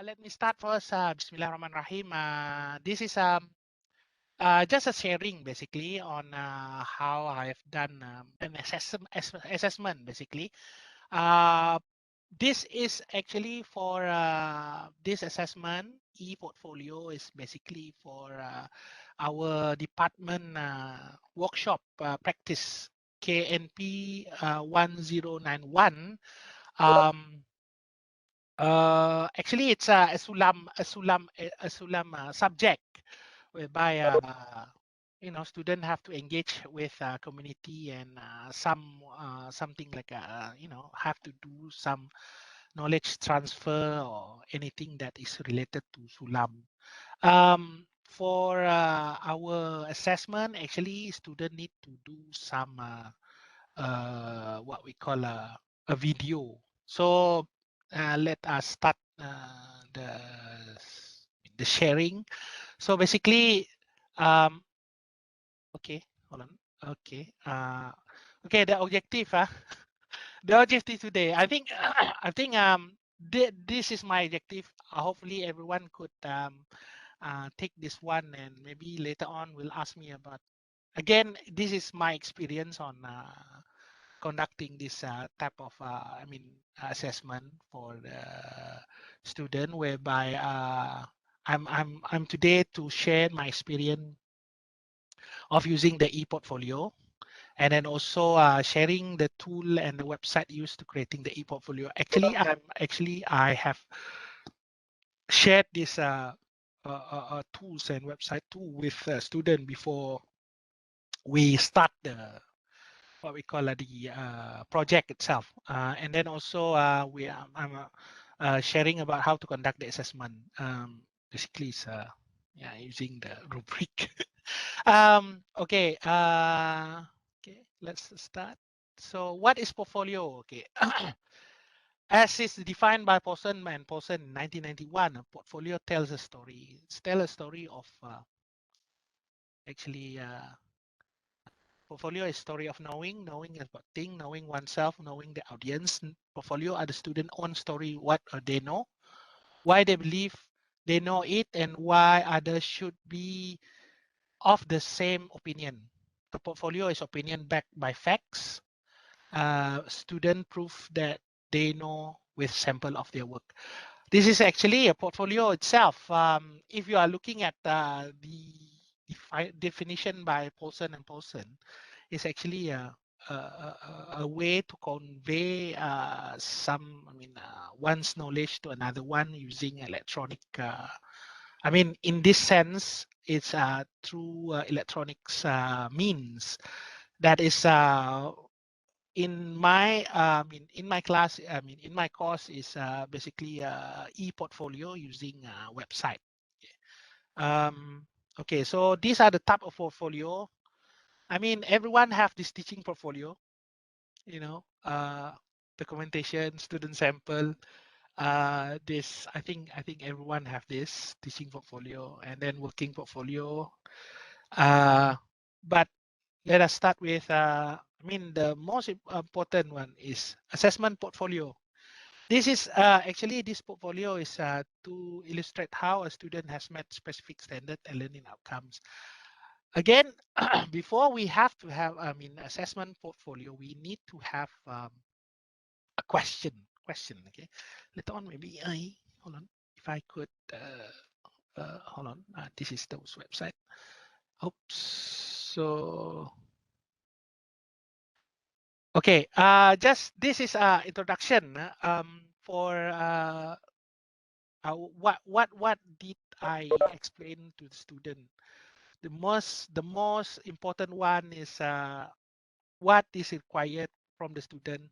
Let me start first. Bismillahirrahmanirrahim. This is just a sharing basically on how I've done an assessment basically. This is actually for this assessment. E-portfolio is basically for our department workshop practice KNP 1091. Actually, it's a sulam subject whereby students have to engage with community and something like have to do some knowledge transfer or anything that is related to sulam. For our assessment, actually, students need to do some what we call a video. So let us start the sharing. So basically, okay, hold on. Okay, okay, the objective, the objective today. I think, this is my objective. Hopefully, everyone could take this one, and maybe later on will ask me about. Again, this is my experience on conducting this type of assessment for the student, whereby I'm today to share my experience of using the e-portfolio, and then also sharing the tool and the website used to creating the e-portfolio. Actually I have shared this tools and website tool with student before we start the what we call the project itself, and then also I'm sharing about how to conduct the assessment. Basically, it's using the rubric. Okay, okay, let's start. So, what is portfolio? Okay, as is defined by Paulson and Paulson in 1991, a portfolio tells a story. It's tell a story of actually. Portfolio is story of knowing about thing, knowing oneself, knowing the audience. Portfolio are the student own story, what they know, why they believe they know it, and why others should be of the same opinion. The portfolio is opinion backed by facts. Student proof that they know with sample of their work. This is actually a portfolio itself. If you are looking at the definition by Paulson and Paulson, is actually a way to convey one's knowledge to another one using electronic. In this sense, it's through electronics means. That is in my in my class. In my course is basically e-portfolio using website. Okay, so these are the type of portfolio. Everyone have this teaching portfolio, documentation, student sample. This I think everyone have this teaching portfolio and then working portfolio. But let us start with the most important one is assessment portfolio. This is actually this portfolio is to illustrate how a student has met specific standard and learning outcomes. Again, before we have to have assessment portfolio, we need to have a question. Okay, later on maybe hold on, if I could hold on. This is those website. Oops. So okay, just this is introduction for what did I explain to the student. The most important one is what is required from the student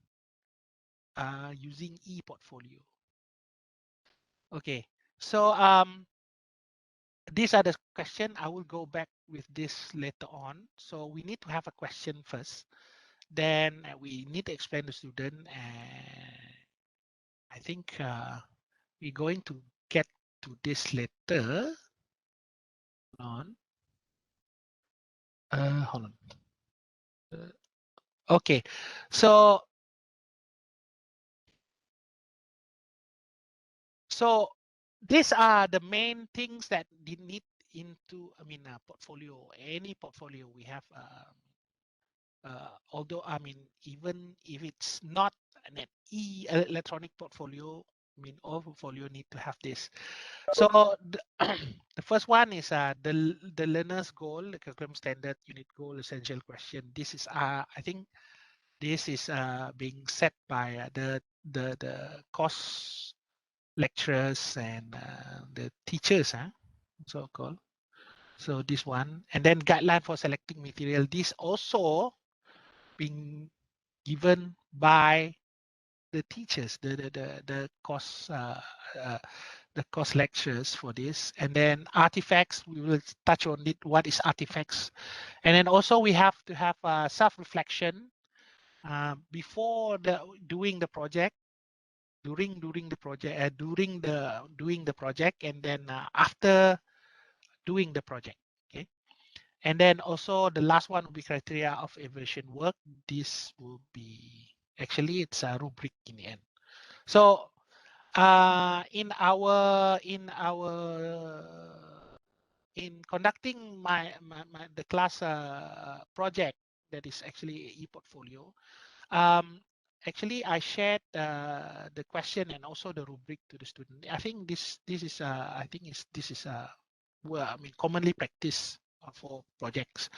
using e-portfolio. Okay, so these are the question. I will go back with this later on. So we need to have a question first. Then we need to explain to the student. And I think we're going to get to this later. Hold on. Okay, so these are the main things that they need into, I mean, portfolio. Any portfolio we have, although I mean, even if it's not an electronic portfolio, I mean, all portfolio need to have this. So the, the first one is the learner's goal, the curriculum standard, unit goal, essential question. This is I think this is being set by the course lecturers and the teachers, so called. So this one, and then guideline for selecting material. This also being given by the teachers, uh, the course lectures for this. And then artifacts, we will touch on it. What is artifacts? And then also we have to have self-reflection before doing the project, during the project, doing the project, and then after doing the project. Okay. And then also the last one will be criteria of evaluation work. This will be actually it's a rubric in the end. So in conducting the class project that is actually e-portfolio, actually I shared the question and also the rubric to the student. I think this is this is well, I mean, commonly practiced for projects.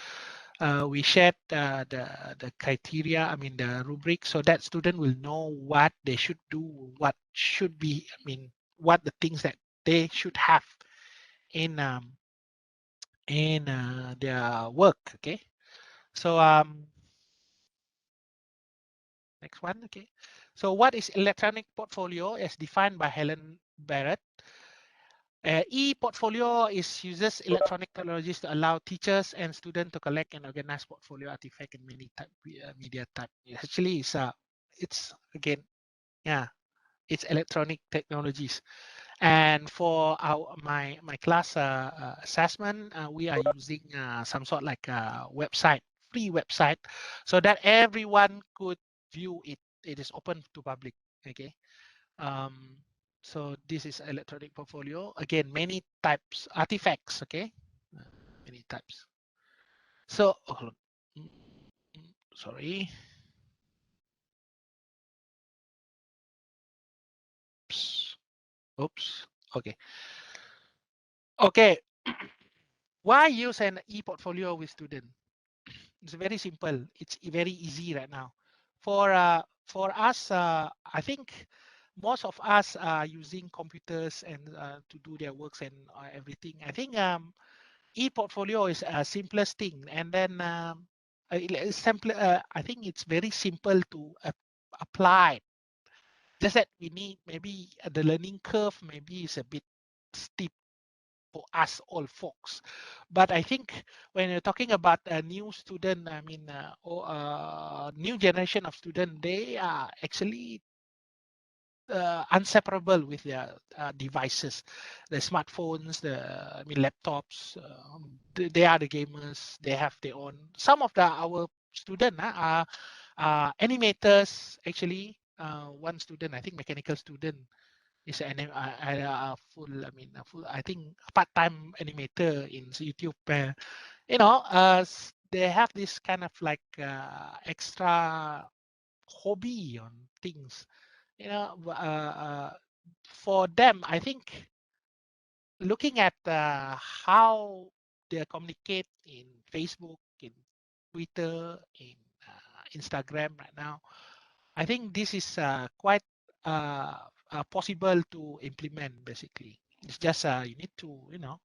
We shared the criteria, I mean the rubric, so that student will know what they should do, what should be, I mean, what the things that they should have in their work. Okay, so next one. Okay, so what is electronic portfolio as defined by Helen Barrett? E-portfolio uses electronic technologies to allow teachers and students to collect and organize portfolio artifact in many type media type. Actually, it's again, yeah, it's electronic technologies. And for my class assessment, we are using some sort like a website, free website, so that everyone could view it. It is open to public. Okay. Um, so this is electronic portfolio. Again, many types, artifacts, okay? Many types. So, sorry. Oops. Oops. Okay. Okay. Why use an e-portfolio with student? It's very simple. It's very easy right now. For us, I think most of us are using computers and to do their works and everything. I think e-portfolio is a simplest thing, and then it's simple. I think it's very simple to apply. Just that we need maybe the learning curve maybe is a bit steep for us all folks. But I think when you're talking about a new student, I mean, or new generation of student, they are actually inseparable with their devices, the smartphones, the I mean laptops. They are the gamers. They have their own. Some of our student are animators. Actually, one student, I think, mechanical student, is a full. I mean, a full. I think part-time animator in YouTube. You know, they have this kind of like extra hobby on things, you know. For them, I think looking at how they communicate in Facebook, in Twitter, in Instagram right now, I think this is quite possible to implement. Basically, it's just you need to, you know,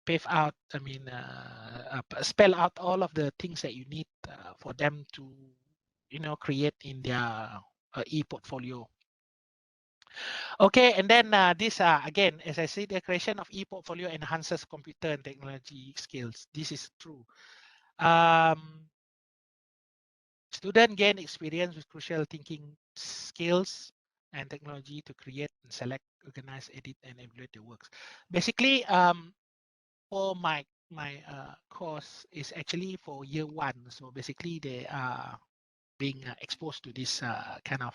pave out. I mean, spell out all of the things that you need for them to, you know, create in their e-portfolio. Okay, and then this again, as I said, the creation of e-portfolio enhances computer and technology skills. This is true. Student gain experience with crucial thinking skills and technology to create and select, organize, edit, and evaluate their works. Basically, for my course is actually for year one. So basically, they are being exposed to this kind of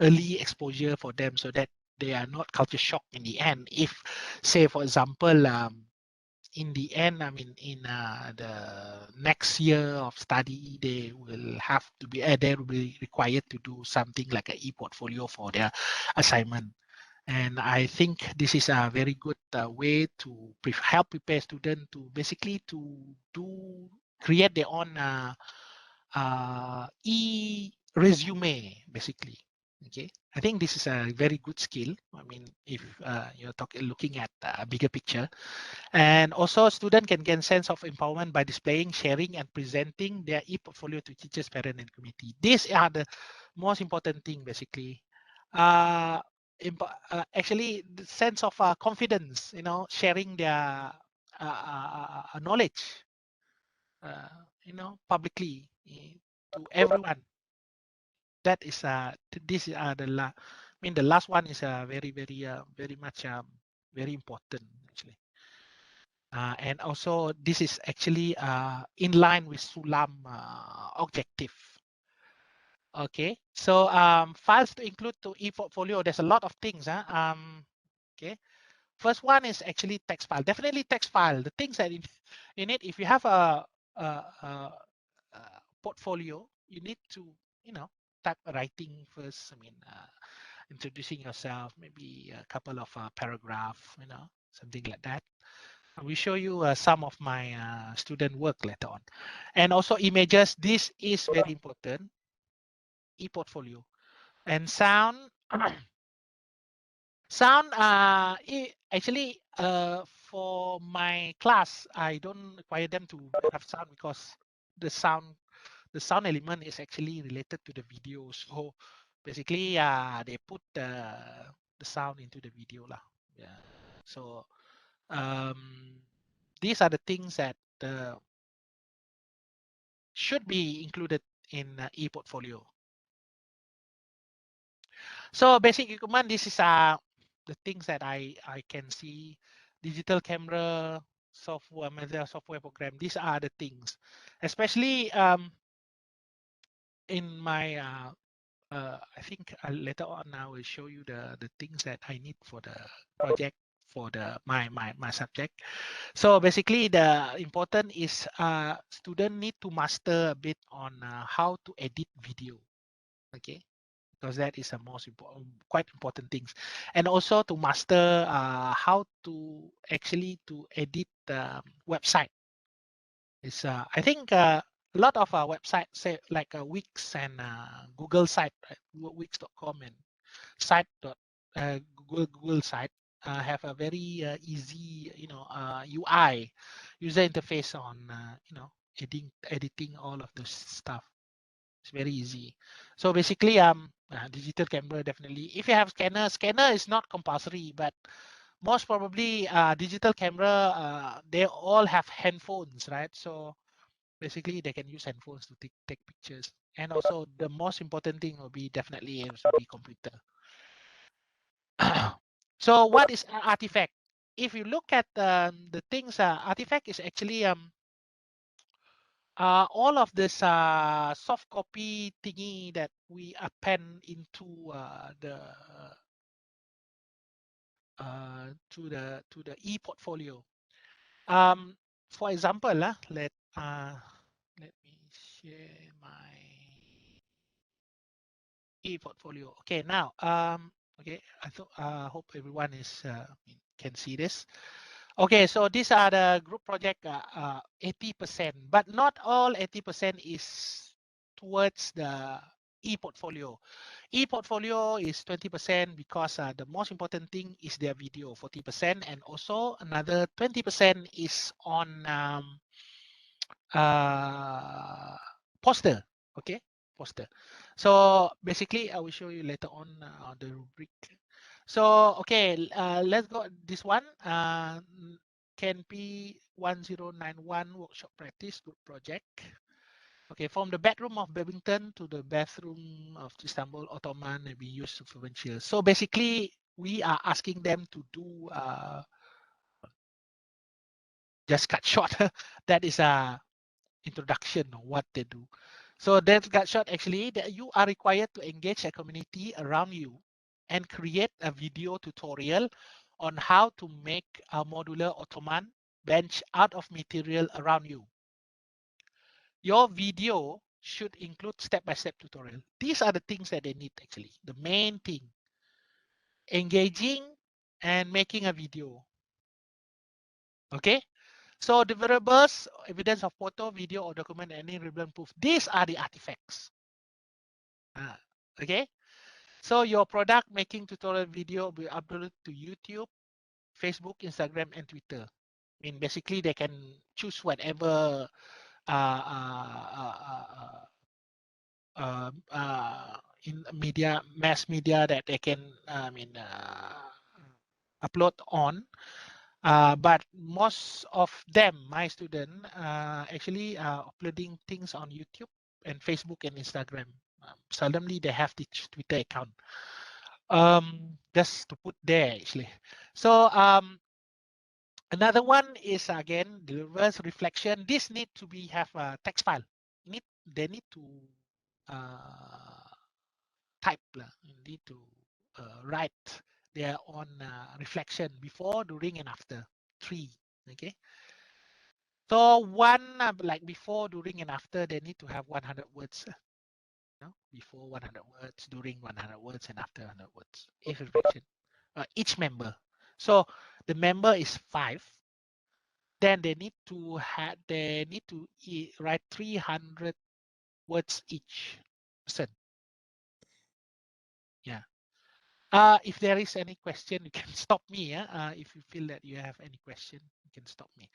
early exposure for them, so that they are not culture shock in the end. If, say, for example, in the end, I mean, in the next year of study, they will have to be, they will be required to do something like an e-portfolio for their assignment. And I think this is a very good way to help prepare students to basically to create their own e-resume, basically. Okay, I think this is a very good skill. I mean, if you're looking at a bigger picture, and also student can gain sense of empowerment by displaying, sharing, and presenting their e-portfolio to teachers, parents, and community. These are the most important thing, basically. Actually, the sense of confidence, sharing their knowledge, publicly to everyone. That is this are the I mean the last one is very very much very important actually. And also this is actually in line with Sulam objective. Okay, so files to include to e-portfolio. There's a lot of things. Okay, first one is actually text file. Definitely text file. The things that in it, if you have a portfolio, you need to type writing first. I mean, introducing yourself, maybe a couple of paragraph, something like that. I will show you some of my student work later on. And also images. This is very important. E-portfolio. And sound. Sound, actually, for my class, I don't require them to have sound because the sound element is actually related to the video. So basically, they put the sound into the video lah. Yeah. So these are the things that should be included in e-portfolio. So basic equipment, this is the things that I can see. Digital camera, software, software program. These are the things, especially in my I think later on I will show you the things that I need for the project for the my subject. So basically the important is student need to master a bit on how to edit video. Okay, because that is the most important, quite important things, and also to master how to actually to edit the website. It's I think a lot of websites say like Wix and Google site, right? Wix.com and site dot Google site have a very easy UI user interface on editing all of this stuff. It's very easy. So basically, digital camera definitely. If you have scanner is not compulsory, but most probably digital camera, they all have handphones, right? So basically, they can use handphones to take pictures. And also, the most important thing will be definitely it will be computer. So what is an artifact? If you look at the things, artifact is actually all of this soft copy thingy that we append into to the e-portfolio. For example, let me share my e-portfolio. Okay, now okay, I thought hope everyone is can see this. Okay, so these are the group project 80%, but not all 80% is towards the e-portfolio. E-portfolio is 20% because the most important thing is their video, 40%, and also another 20% is on poster. Okay, poster. So basically, I will show you later on the rubric. So okay, let's go this one. Can be 1091 workshop practice group project. Okay, from the bedroom of Babington to the bathroom of Istanbul Ottoman may be used to provincial. So basically, we are asking them to do just cut short. That is a introduction of what they do. So that cut short actually that you are required to engage a community around you and create a video tutorial on how to make a modular Ottoman bench out of material around you. Your video should include step-by-step tutorial. These are the things that they need actually. The main thing, engaging and making a video. Okay. So the variables, evidence of photo, video, or document, any relevant proof. These are the artifacts. Okay. So your product making tutorial video will be uploaded to YouTube, Facebook, Instagram, and Twitter. I mean, basically they can choose whatever in media, mass media that they can, upload on. But most of them, my student, actually uploading things on YouTube and Facebook and Instagram. Seldomly they have the Twitter account. Just to put there actually. So another one is again the reverse reflection. This need to be have a text file. They need to type. Need to write their own reflection before, during, and after. 3. Okay. So one like before, during, and after, they need to have 100 words. Before 100 words, during 100 words, and after 100 words. Each reflection, each member. So the member is 5. Then they need to write 300 words each person. Yeah. If there is any question, you can stop me. If you feel that you have any question, you can stop me.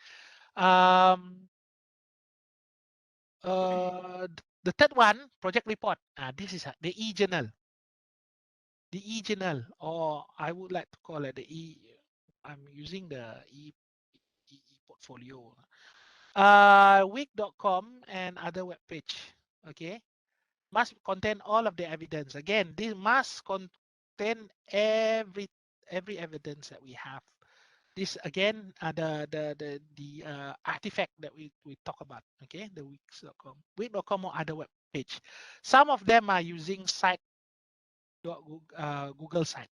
The third one, project report. This is the e-journal. The e-journal, or I would like to call it the I'm using the e-portfolio. Week.com and other web page. Okay. Must contain all of the evidence. Again, this must contain every evidence that we have. This again, the artifact that we talk about. Okay, the week.com or other web page. Some of them are using Google site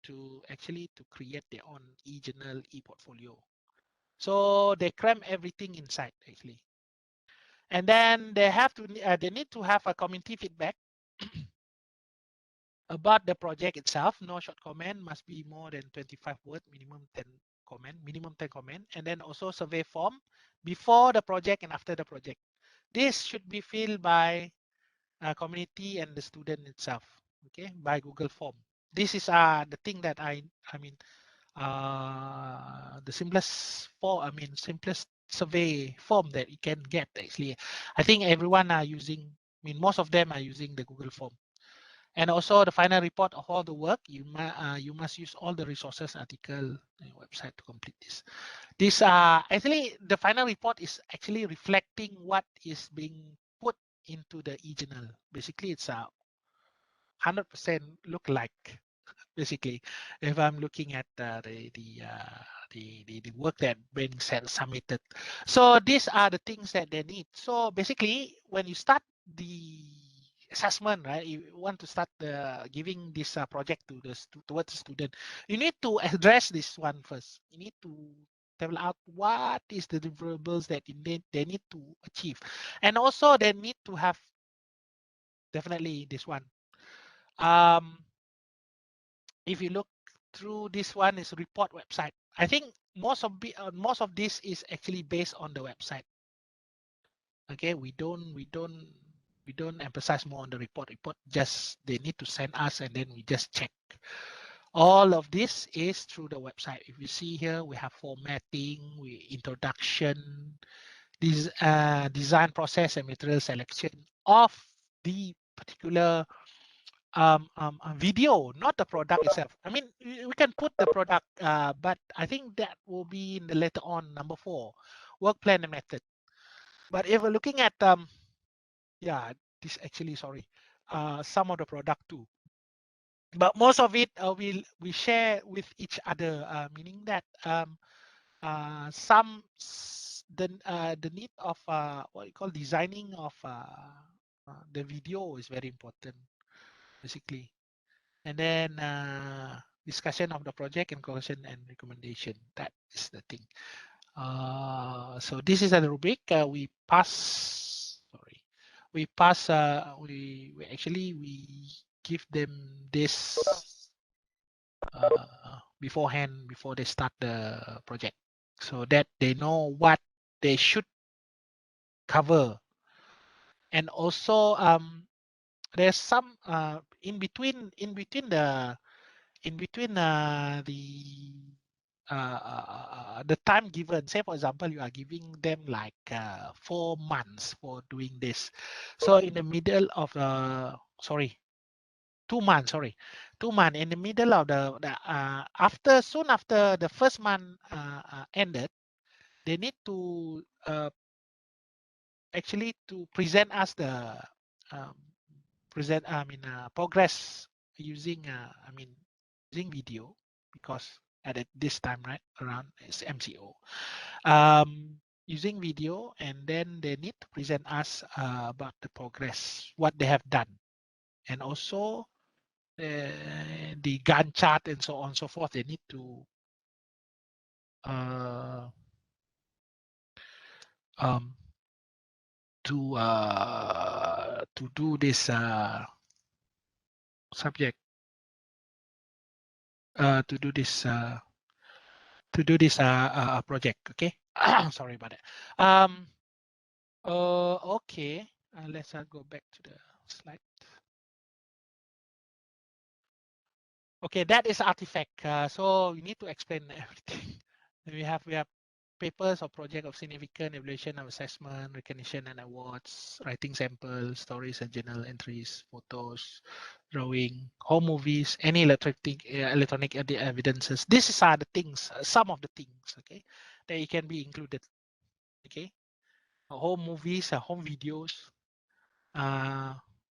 to actually to create their own e-journal, e-portfolio. So they cram everything inside actually. And then they have to they need to have a community feedback about the project itself. No short comment, must be more than 25 words, minimum 10 comment, and then also survey form before the project and after the project. This should be filled by community and the student itself, okay, by Google form. This is the thing that the simplest simplest survey form that you can get actually. I think everyone are using, most of them are using the Google form. And also the final report of all the work, you must use all the resources, article, website to complete this. This actually the final report is actually reflecting what is being put into the e-journal. Basically, it's 100% look like. Basically, if I'm looking at the work that being submitted. So these are the things that they need. So basically, when you start the assessment, right, you want to start giving this project to towards the student, you need to address this one first. You need to tell out what is the deliverables that they need to achieve, and also they need to have definitely this one. If you look through this one is report website. I think most of this is actually based on the website. Okay, we don't emphasize more on the report. Just they need to send us and then we just check. All of this is through the website. If you see here, we have formatting, introduction, this design process and material selection of the particular video, not the product itself. I mean, we can put the product, but I think that will be in the later on, number 4, work plan and method. But if we're looking at yeah, this actually some of the product too. But most of it we share with each other, meaning that the need of what you call designing of the video is very important, basically. and then discussion of the project and conclusion and recommendation. That is the thing. So this is a rubric. We pass. Sorry, we pass. We actually give them this beforehand before they start the project, so that they know what they should cover. And also there's some in between the time given. Say for example, you are giving them like 4 months for doing this. So in the middle of 2 months, 2 months in the middle of soon after the first month ended, they need to actually to present us the um, progress using using video, because at this time right around is MCO, using video, and then they need to present us about the progress, what they have done, and also the Gantt chart and so on and so forth. They need to do this subject to do this project. Okay. Sorry about that. Okay, let's go back to the slide. Okay, that is artifact. So we need to explain everything. we have papers or project of significant, evaluation of assessment, recognition and awards, writing samples, stories and journal entries, photos, drawing, home movies, any electronic evidences. These are the things, some of the things, okay, that it can be included. Okay, home movies, home videos.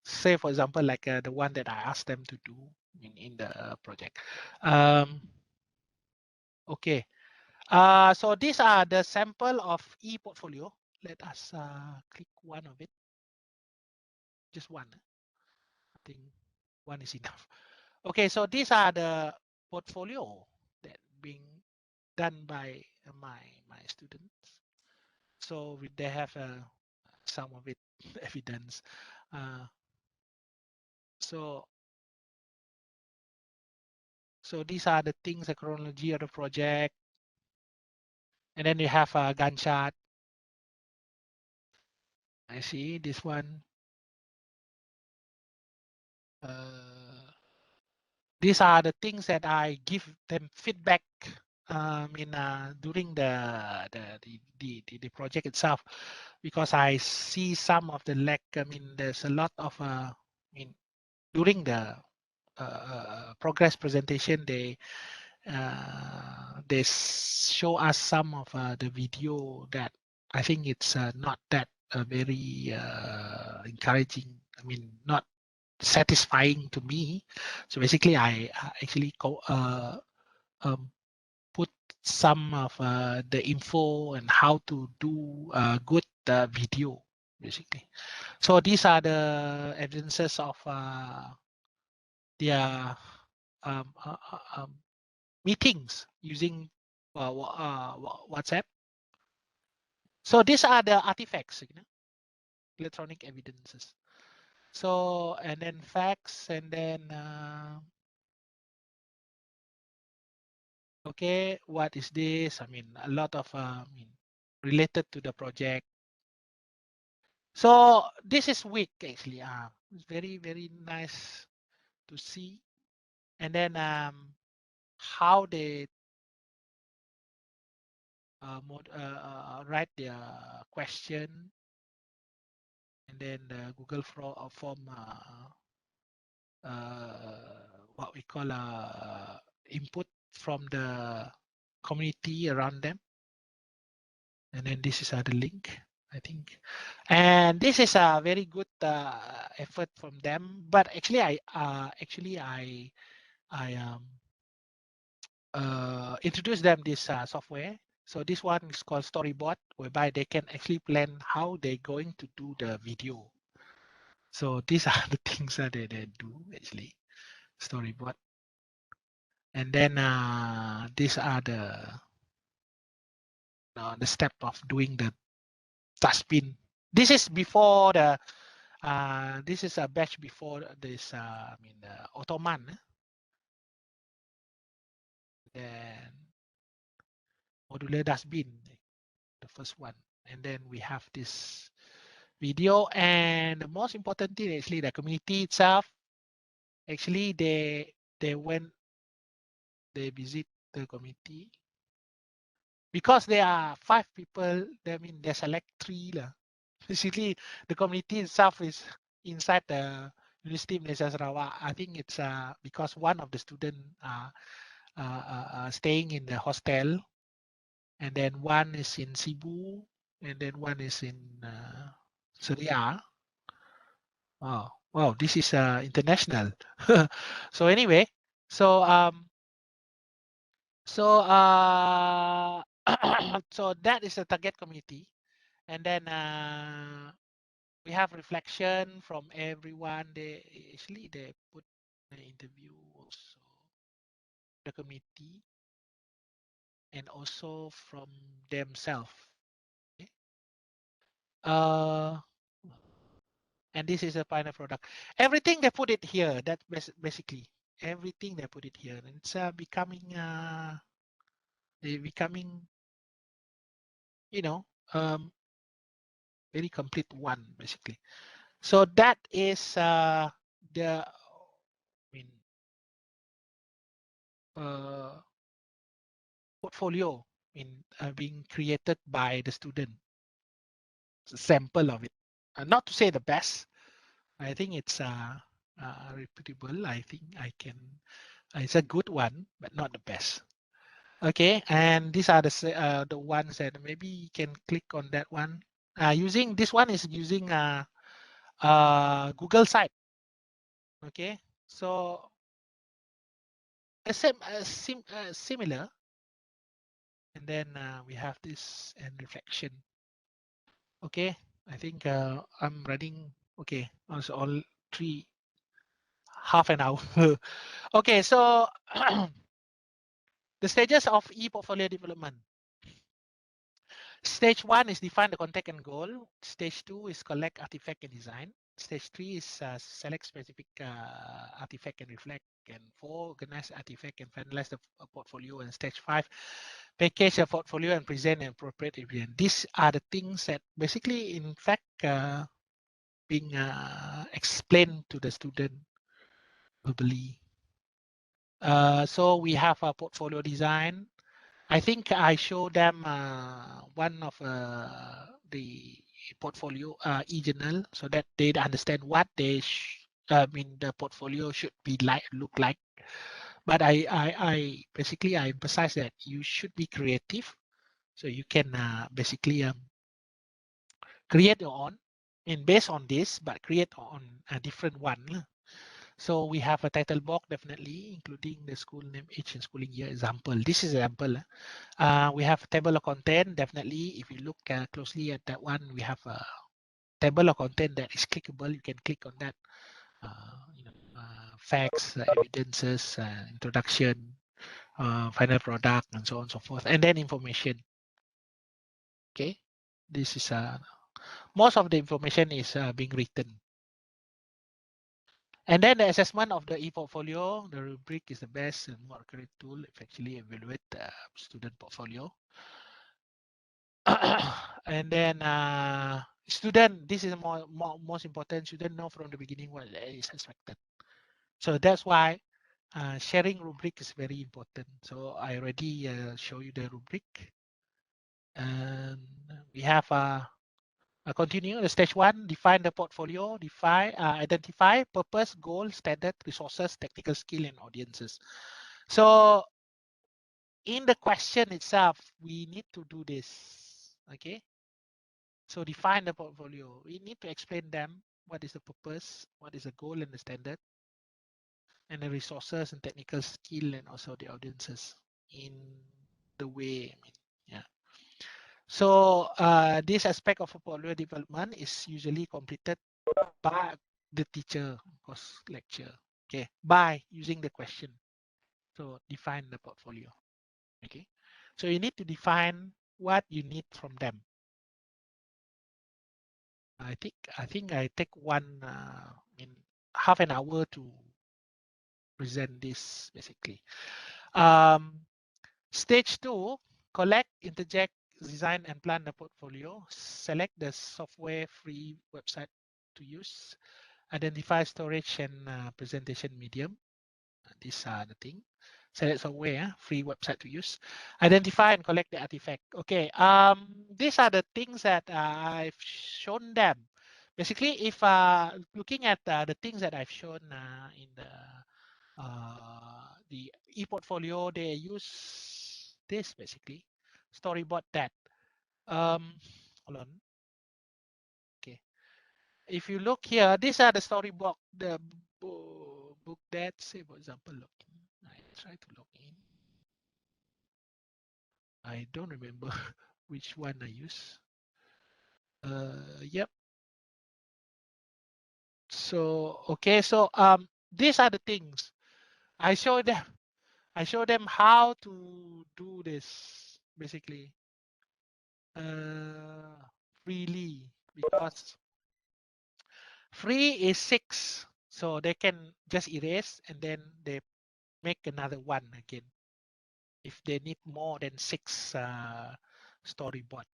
Say for example, like the one that I asked them to do in the project. Okay. So these are the sample of e-portfolio. Let us click one of it. Just one. I think one is enough. Okay, so these are the portfolio that being done by my students. So they have some of it evidence. So these are the things, the chronology of the project, and then you have a Gantt chart. I see this one. These are the things that I give them feedback during the project itself, because I see some of the lack. I mean, there's a lot of during the progress presentation, they show us some of the video that I think it's not that very encouraging. I mean, not satisfying to me. So basically, I actually put some of the info and how to do good video, basically. So these are the evidences of their meetings using WhatsApp. So these are the artifacts, electronic evidences. So, and then facts, and then okay, what is this? I mean, a lot of related to the project. So this is weak actually. It's very, very nice to see. And then how they write their question, and then the Google form what we call input from the community around them. And then this is the link, I think, and this is a very good effort from them. But actually, I introduced them this software. So this one is called Storyboard, whereby they can actually plan how they're going to do the video. So these are the things that they do actually. storyboard. And then these are the step of doing the dustbin. This is before the this is a batch before this Ottoman. Then modular dustbin, the first one. And then we have this video, and the most important thing actually the community itself. Actually they visit the community because there are 5 people. That mean they select 3 lah. Basically the community itself is inside the Universiti Malaysia Sarawak. I think it's because one of the student staying in the hostel, and then one is in Cebu, and then one is in Seria. Oh, wow, this is international. So anyway, so so that is the target community, and then we have reflection from everyone. They put the interview also the committee and also from themselves. Okay. And this is a final product. Everything they put it here. That's basically everything they put it here. And it's becoming very complete one basically. So that is the portfolio being created by the student. It's a sample of it. Not to say the best. I think it's reputable. I think I can. It's a good one, but not the best. Okay, and these are the ones that maybe you can click on that one. Using this one is using Google site. Okay, so similar, and then we have this and reflection. Okay, I think I'm running. Okay, also all 3 half an hour. Okay, so the stages of e-portfolio development. Stage 1 is define the content and goal. Stage 2 is collect artifact and design. Stage 3 is select specific artifact and reflect. And 4, organize artifact and finalize the portfolio. And stage 5, package a portfolio and present an appropriate evidence. These are the things that basically, in fact, being explained to the student verbally. So we have a portfolio design. I think I show them one of the portfolio e-journal so that they understand what they the portfolio should be look like. But I basically I emphasize that you should be creative, so you can basically create your own and based on this, but create on a different one. So we have a title block definitely, including the school name, age, and schooling year example. This is an example. We have a table of content. Definitely, if you look closely at that one, we have a table of content that is clickable. You can click on that. Facts, evidences, introduction, final product, and so on and so forth, and then information. Okay, this is most of the information is being written. And then the assessment of the e-portfolio, the rubric is the best and more accurate tool if actually evaluate the student portfolio. And then student, this is most important, student know from the beginning what is expected. So that's why sharing rubric is very important. So I already show you the rubric. And we have continue the stage 1, define the portfolio, identify purpose, goal, standard, resources, technical skill, and audiences. So in the question itself, we need to do this. Okay. So define the portfolio. We need to explain them what is the purpose, what is the goal and the standard, and the resources and technical skill, and also the audiences in the way. Yeah. So this aspect of portfolio development is usually completed by the teacher, of course, lecture. Okay, by using the question. So define the portfolio. Okay, so you need to define what you need from them. I think I take one in half an hour to present this basically. Stage 2, collect, interject, design and plan the portfolio. Select the software free website to use. Identify storage and presentation medium. These are the thing. Select software, free website to use. Identify and collect the artifact. Okay, these are the things that I've shown them. Basically, if looking at the things that I've shown in the e-portfolio, they use this basically, storyboard that. Hold on. Okay, if you look here, these are the storyboard, the book that, say for example, login. I try to log in. I don't remember which one I use. Yep. So okay, so these are the things I show them. I show them how to do this basically freely, because free is 6, so they can just erase and then they make another one again if they need more than 6 storyboard.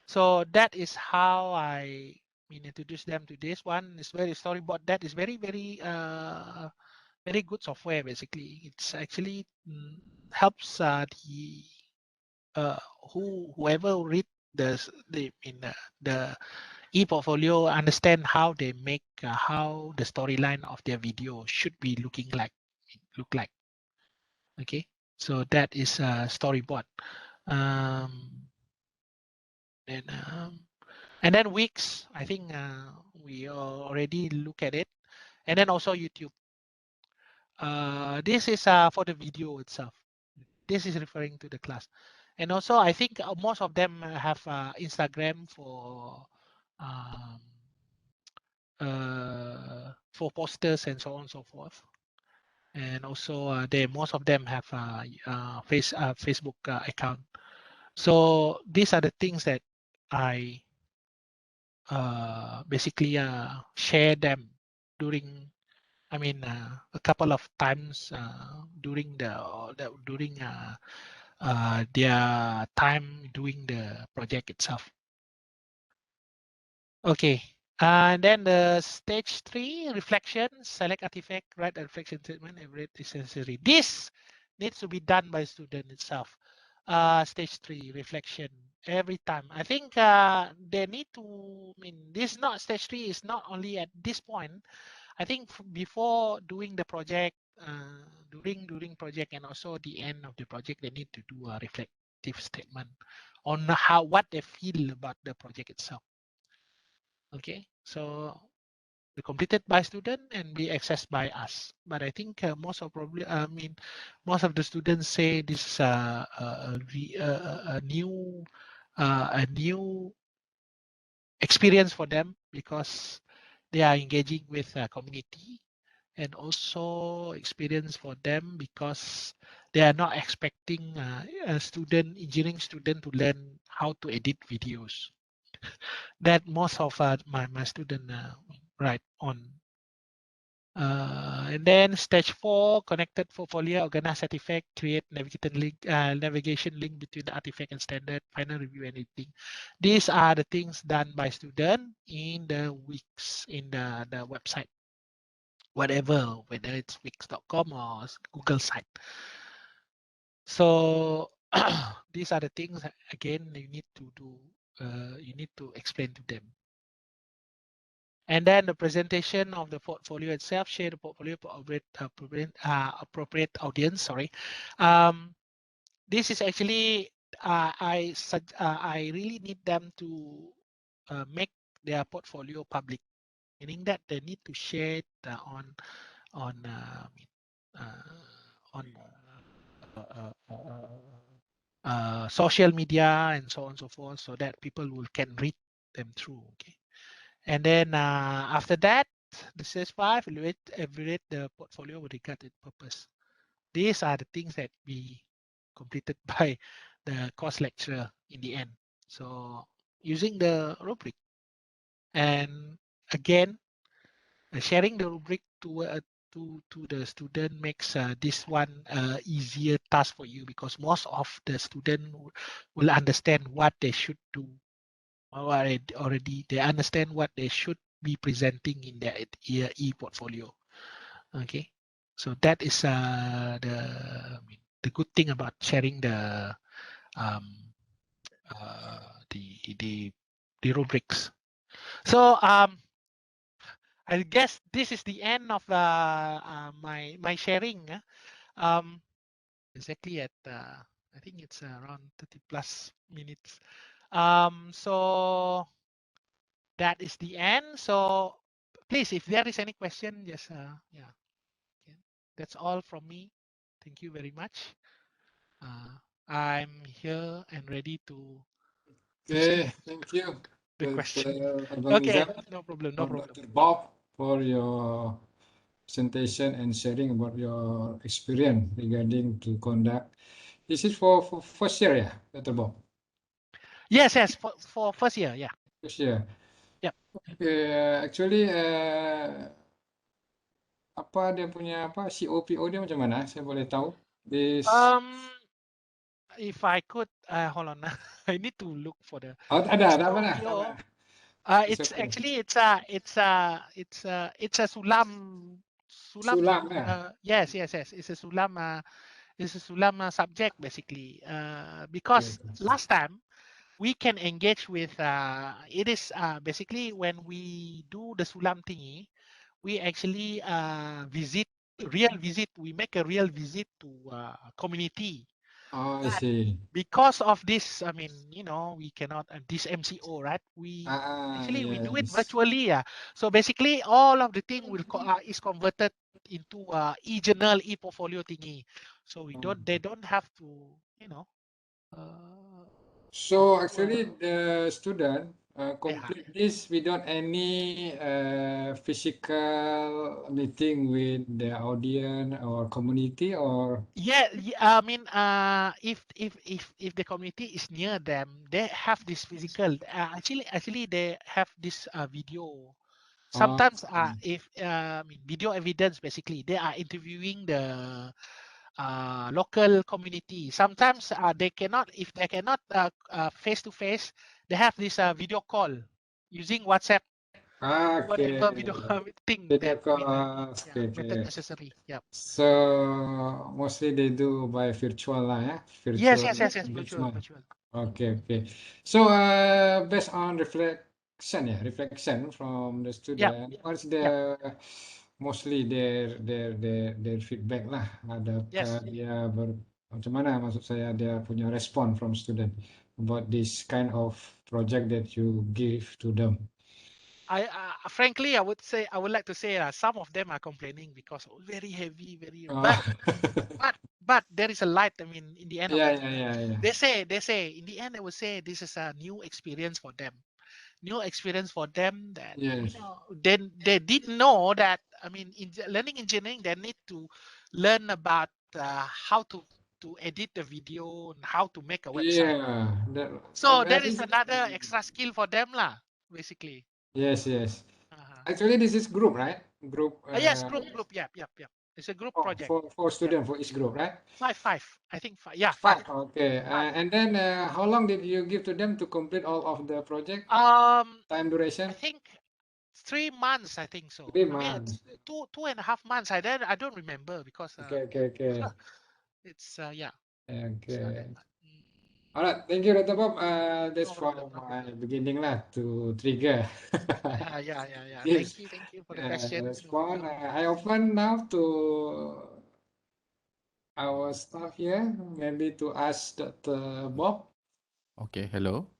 So that is how I introduce them to this one. It's very storyboard. That is very very good software. Basically, it's actually helps the whoever read the e-portfolio understand how they make how the storyline of their video should be look like. Okay, so that is a storyboard. Um, and then Wix, I think we already look at it, and then also YouTube. This is for the video itself. This is referring to the class, and also I think most of them have Instagram for posters and so on and so forth. And also they most of them have Facebook account. So these are the things that I basically share them during, I mean a couple of times during during their time doing the project itself. Okay, and then the stage 3, reflection, select artifact, write a reflection statement, evaluate is necessary. This needs to be done by student itself. Stage 3, reflection, every time. I think they need to, I mean, this not stage 3 is not only at this point. I think before doing the project, during project, and also the end of the project, they need to do a reflective statement on what they feel about the project itself. Okay, so be completed by student and be accessed by us. But I think most of probably, I mean, most of the students say this is a new experience for them, because they are engaging with a community, and also experience for them because they are not expecting a engineering student to learn how to edit videos. That most of my student write on. And then stage 4, connected portfolio, organize artifact, create navigation link between the artifact and standard, final review and editing. These are the things done by student in the Wix, in the website, whatever, whether it's wix.com or Google site. So these are the things, again, you need to do, you need to explain to them. And then the presentation of the portfolio itself, share the portfolio for appropriate audience. Sorry, this is actually I really need them to make their portfolio public, meaning that they need to share it on social media and so on and so forth, so that people can read them through. Okay. And then after that, the CS5, evaluate the portfolio with regard to purpose. These are the things that we completed by the course lecturer in the end. So using the rubric, and again, sharing the rubric to the student makes this one easier task for you, because most of the student will understand what they should do already. They understand what they should be presenting in their e-portfolio. Okay, so that is the good thing about sharing um, the rubrics. So I guess this is the end of my sharing. Exactly at I think it's around 30 plus minutes. So that is the end. So please, if there is any question, just yeah. Okay. That's all from me. Thank you very much. I'm here and ready to Okay, thank you, the question. Abang Okay, Nizam, no problem, no or problem. Dr. Bob, for your presentation and sharing about your experience regarding to conduct. This is for first year, yeah, Dr. Bob? Yes, yes, for first year, yeah. First year. Yep. Okay, actually, apa dia punya apa COPO dia macam mana? Saya boleh tahu. This If I could, hold on, I need to look for the ada apa dah? COPO. It's It's okay. actually it's a sulam. Sulam ya. Yes, yes, yes. It's a sulam. It's a sulam subject basically. Because last time we can engage with. It is basically when we do the sulam thingy, we actually visit. We make a real visit to community. Oh, I But see. because of this, I mean, we cannot this MCO, right? We actually we do it Yes. virtually, yeah. So basically, all of the thing is converted into e-journal, e-portfolio thingy. So they don't have to, uh, So do actually, the student yeah. complete this without any physical meeting with the audience or community, or Yeah, I mean, if the community is near them, they have this physical. Actually, they have this video. uh, Sometimes, if I mean, video evidence, basically, they are interviewing the local community. Sometimes, they cannot, if they cannot face to face, they have this video call using WhatsApp, okay, whatever video thing video that call. yeah, Okay, method okay. necessary. Yeah. So mostly they do by virtual lah, yeah, Yes, virtual yes, yes, yes. Virtual, engagement. virtual. Okay, okay. So based on reflection, yeah, reflection from the Yeah, student, what's yeah. the mostly their feedback lah? Adakah Yes. dia macam mana, maksud saya, dia punya respon from student about this kind of project that you give to them? I frankly, I would like to say some of them are complaining because very heavy, very. Oh, But there is a light. I mean, in the end of yeah, the yeah, tunnel, yeah, yeah. they say in the end they will say this is a new experience for them. New experience for them that Yes. then they didn't know that. I mean, in learning engineering, they need to learn about how to edit the video and how to make a website. Yeah, So I there is think another extra skill for them lah, basically. yes, yes. Uh-huh. Actually, this is group, right? Group Yes, group. Yep, yep, yep. It's a group oh, project. for Yep. student for each group, right? Five. I think five. Yeah, five. Five. Okay. Five. And then how long did you give to them to complete all of the project? Time I duration? think 3 months. I think so. Three I mean, it's months. two and a half months. I don't remember because Okay, yeah, okay, okay. it's yeah, it's not that Okay. much. All right. Thank you, Dr. Bob. That's No for problem. No my problem. beginning lah to trigger. Yeah. Yes. Thank you for the question. No Respond. problem. I open now to our staff here, maybe to ask Dr. Bob. Okay, hello.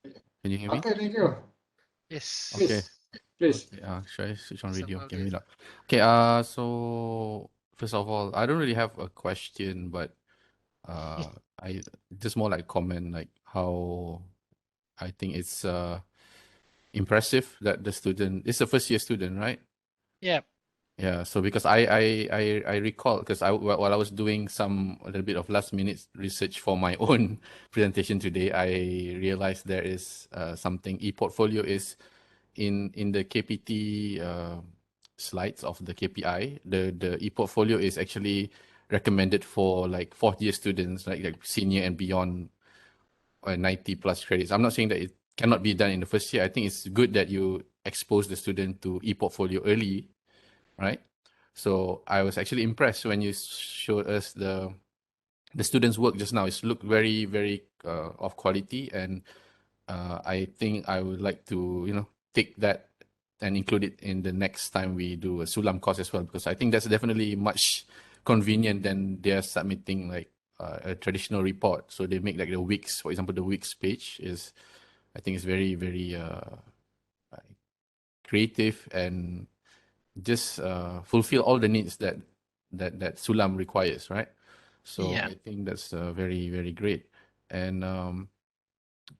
Can you hear me? Okay, thank you. Yes. Okay. Please, please. Okay. Should I switch on It's radio? about Can it. we not? Okay. So first of all, I don't really have a question, but I just more like comment, like how I think it's impressive that the student, it's a first year student, right? Yeah. Yeah, so because I recall, because while I was doing a little bit of last minute research for my own presentation today, I realized there is something e-portfolio is in the KPT slides of the KPI. The e-portfolio is actually recommended for like fourth year students, like senior and beyond, 90 plus credits. I'm not saying that it cannot be done in the first year. I think it's good that you expose the student to e-portfolio early, right? So I was actually impressed when you showed us the students' work just now. It's looked very, very of quality, and I think I would like to, take that and include it in the next time we do a Sulam course as well, because I think that's definitely much convenient than they're submitting like a traditional report. So they make like the weeks, for example, the weeks page is, I think it's very, very creative and just fulfill all the needs that Sulam requires, right? So Yeah. I think that's very, very great. And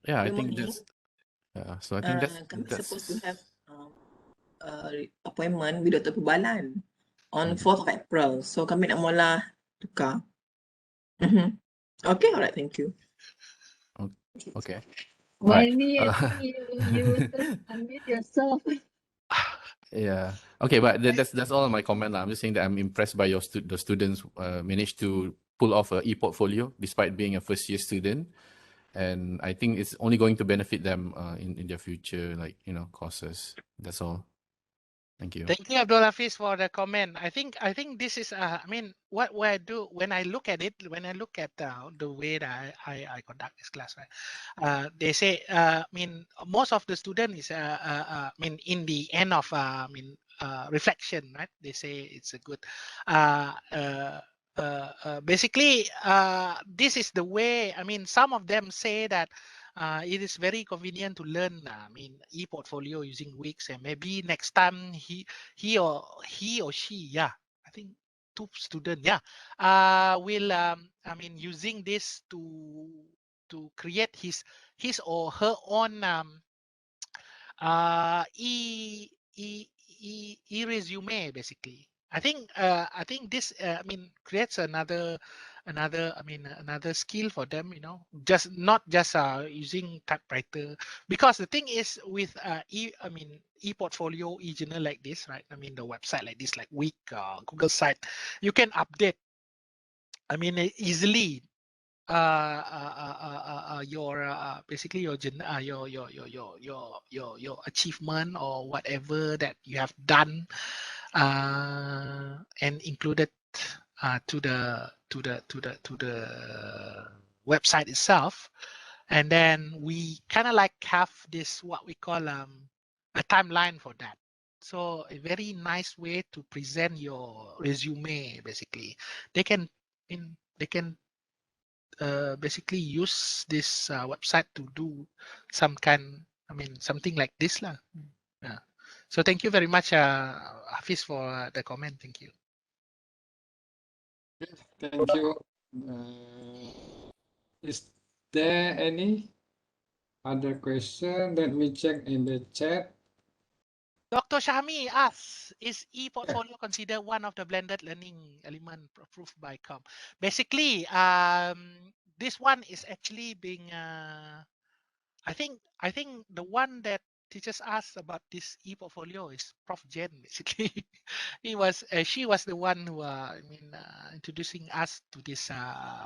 yeah, I Good think morning. so I think Kami supposed to that's have appointment with Dr. Pubalan on 4th of April. So kami nak mula tukar. Okay, alright, thank you. okay. All right. You just unmute yourself. Yeah. Okay, but that's all my comment. I'm just saying that I'm impressed by the students managed to pull off a e-portfolio despite being a first year student, and I think it's only going to benefit them in their future, like courses. That's all. Thank you. Thank you, Abdul Hafiz, for the comment. I think this is I mean, what I do when I look at it, when I look at the way that I conduct this class, right? They say I mean, most of the student is I mean, in the end of reflection, right? They say it's a good basically this is the way. I mean, some of them say that it is very convenient to learn e-portfolio using Wix, and maybe next time he or she, yeah, I think two student, yeah, will using this to create his or her own resume, basically. I think this creates another skill for them, just not just using typewriter, because the thing is with e-portfolio, e-journal like this, right? I mean, the website like this, like Wix, Google site, you can update easily your basically your achievement or whatever that you have done, and included to the website itself. And then we kind of like have this what we call a timeline for that. So a very nice way to present your resume. Basically, they can basically use this website to do something like this lah. Yeah. So thank you very much, Hafiz, for the comment. Thank you. Thank you. Is there any other question? Let me check in the chat. Dr. Shami asks, is e-portfolio considered one of the blended learning element approved by COM? Basically, this one is actually being, I think the one that teaches us about this e-portfolio is Prof. Jen, basically. She was the one who, introducing us to this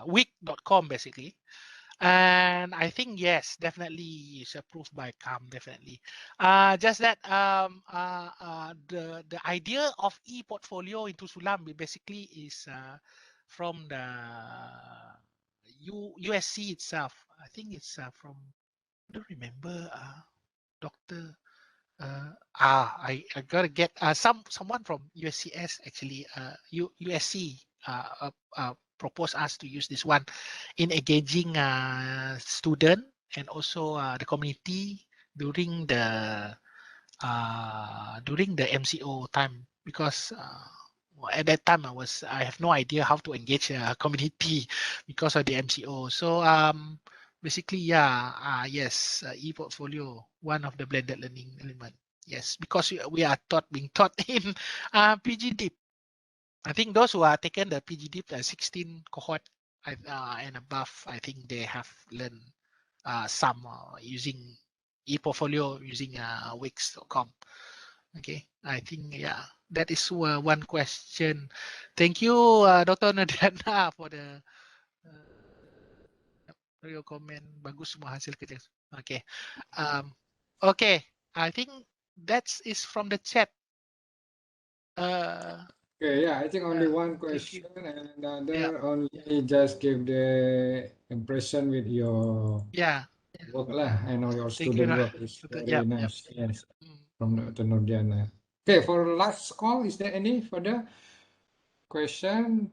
week.com, basically. And I think, yes, definitely is approved by CAM, definitely. Just that the idea of e-portfolio into Sulam basically is from the USC itself. I think it's from, I don't remember, Dr. I gotta get someone from USCS, actually, USC proposed us to use this one in engaging student and also the community during the MCO time, because at that time I have no idea how to engage a community because of the MCO. So basically, yeah, yes, e-portfolio, one of the blended learning element. yes, because we are being taught in PG Deep. I think those who are taken the PG Deep, the 16 cohort and above, I think they have learned some using e-portfolio, using Wix.com. Okay, I think yeah, that is one question. Thank you, Dr. Nadiana, for your comment. Bagus semua hasil kerja. Okay, okay, I think that is from the chat. Okay, yeah, I think only Yeah, one thank you. question and another Yeah. only just give the impression with your Yeah, work lah. I know your thank you. student work is very Yep, yep. nice. Yes, Mm. from Dr. Nurdiana. Okay, for last call, is there any further question?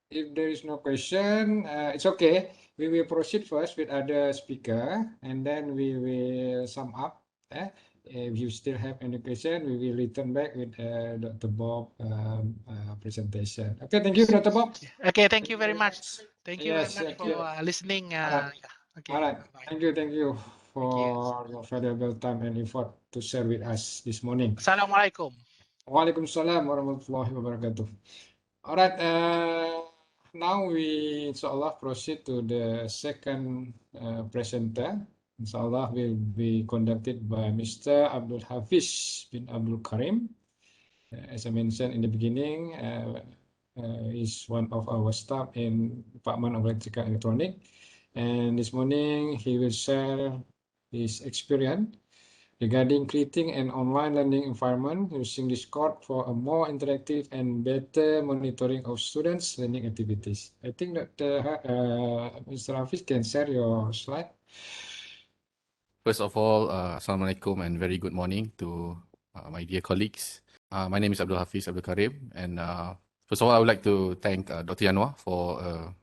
If there is no question, it's okay. We will proceed first with other speaker, and then we will sum up. If you still have any question, we will return back with Dr. Bob presentation. Okay, thank you, Dr. Bob. Okay, thank you very much. Thank you very Yes, much thank for you. listening. Alright. Yeah. Okay. All right. Bye. Thank you Thank you. for your valuable time and effort to share with us this morning. Assalamualaikum. Waalaikumsalam warahmatullahi wabarakatuh. All right. Now we inshallah proceed to the second presenter. Inshallah will be conducted by Mr. Abdul Hafiz bin Abdul Karim. As I mentioned in the beginning, is one of our staff in Department of Electrical and Electronic. And this morning he will share his experience regarding creating an online learning environment using Discord for a more interactive and better monitoring of students' learning activities. I think that Mr. Hafiz can share your slide. First of all, Assalamualaikum and very good morning to my dear colleagues. My name is Abdul Hafiz Abdul Karim, and first of all, I would like to thank Dr. Yanwa for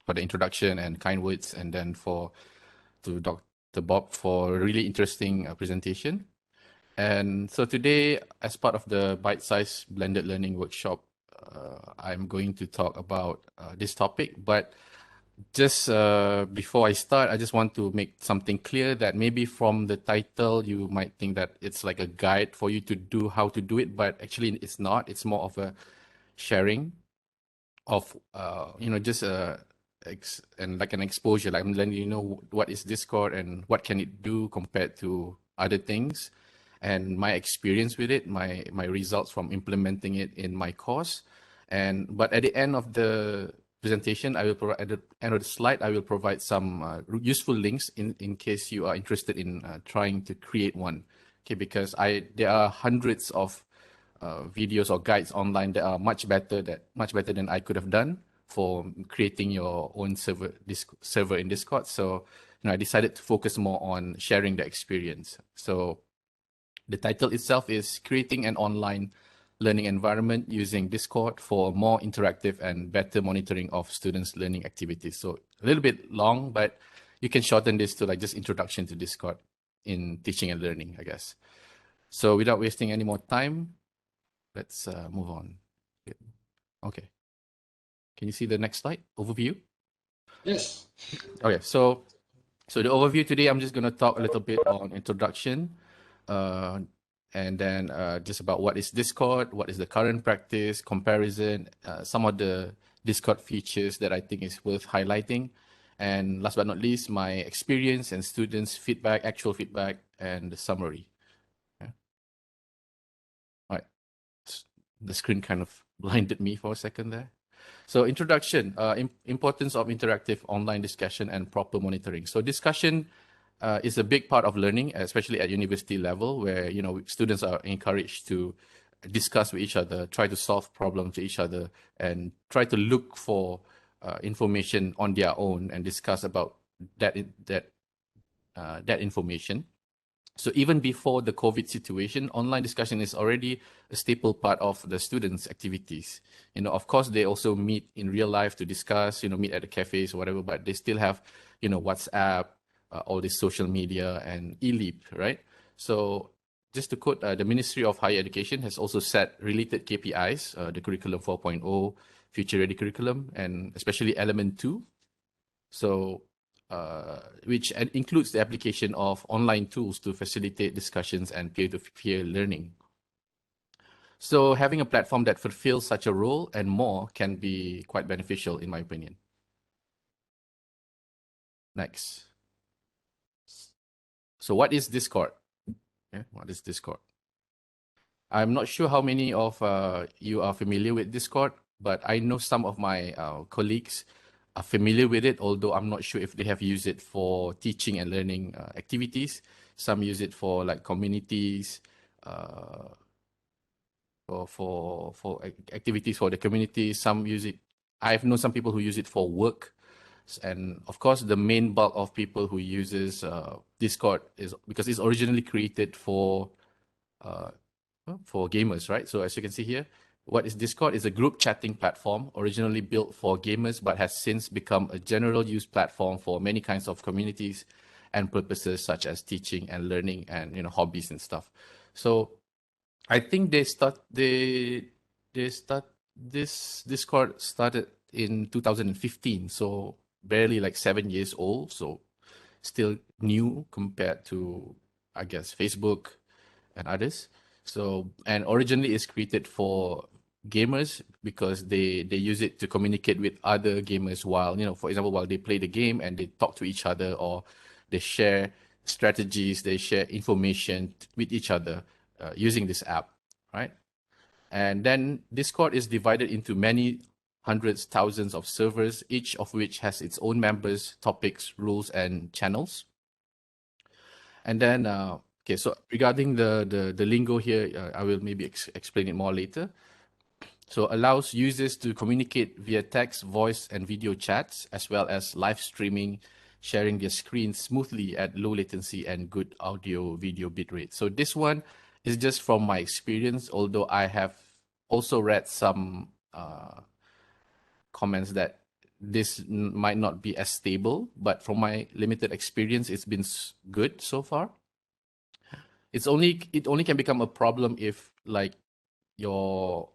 the introduction and kind words, and then to Dr. Bob for a really interesting presentation. And so today, as part of the Byte-Size Blended Learning Workshop, I'm going to talk about this topic. But just before I start, I just want to make something clear that maybe from the title, you might think that it's like a guide for you to do how to do it, but actually it's not. It's more of a sharing of, just and like an exposure, like I'm letting you know what is Discord and what can it do compared to other things, and my experience with it, my results from implementing it in my course. But at the end of the presentation, I will provide, at the end of the slide, I will provide some useful links in case you are interested in trying to create one. Okay, because there are hundreds of videos or guides online that are much better than I could have done for creating your own server in Discord. So I decided to focus more on sharing the experience. So the title itself is Creating an Online Learning Environment Using Discord for More Interactive and Better Monitoring of Students' Learning Activities. So a little bit long, but you can shorten this to like just introduction to Discord in teaching and learning, I guess. So without wasting any more time, let's move on. Okay. Can you see the next slide? Overview? Yes. Okay, so the overview today, I'm just going to talk a little bit on introduction, and then just about what is Discord, what is the current practice, comparison, some of the Discord features that I think is worth highlighting, and last but not least, my experience and students' feedback, actual feedback, and the summary. Yeah. All right, the screen kind of blinded me for a second there. So introduction, importance of interactive online discussion and proper monitoring. So discussion is a big part of learning, especially at university level, where students are encouraged to discuss with each other, try to solve problems with each other, and try to look for information on their own and discuss about that information. So even before the COVID situation, online discussion is already a staple part of the students' activities. Of course, they also meet in real life to discuss, meet at the cafes or whatever, but they still have, WhatsApp, all this social media and eLEAP, right? So just to quote, the Ministry of Higher Education has also set related KPIs, the Curriculum 4.0, Future Ready Curriculum, and especially Element 2. So which includes the application of online tools to facilitate discussions and peer-to-peer learning. So having a platform that fulfills such a role and more can be quite beneficial, in my opinion. Next. So what is Discord? Okay, what is Discord? I'm not sure how many of you are familiar with Discord, but I know some of my colleagues are familiar with it, although I'm not sure if they have used it for teaching and learning activities. Some use it for like communities, or for activities for the community. Some use it. I've known some people who use it for work. And of course, the main bulk of people who uses Discord is because it's originally created for gamers, right? So as you can see here, what is Discord? Is a group chatting platform originally built for gamers, but has since become a general use platform for many kinds of communities and purposes such as teaching and learning and hobbies and stuff. So I think this Discord started in 2015, so barely like 7 years old, so still new compared to, I guess, Facebook and others. So, and originally it's created for gamers because they use it to communicate with other gamers while, for example, while they play the game and they talk to each other, or they share strategies, they share information with each other using this app, right? And then Discord is divided into many hundreds, thousands of servers, each of which has its own members, topics, rules, and channels. And then, okay, so regarding the lingo here, I will maybe explain it more later. So allows users to communicate via text, voice, and video chats, as well as live streaming, sharing their screens smoothly at low latency and good audio video bitrate. So this one is just from my experience, although I have also read some comments that this might not be as stable, but from my limited experience, it's been good so far. It only can become a problem if like your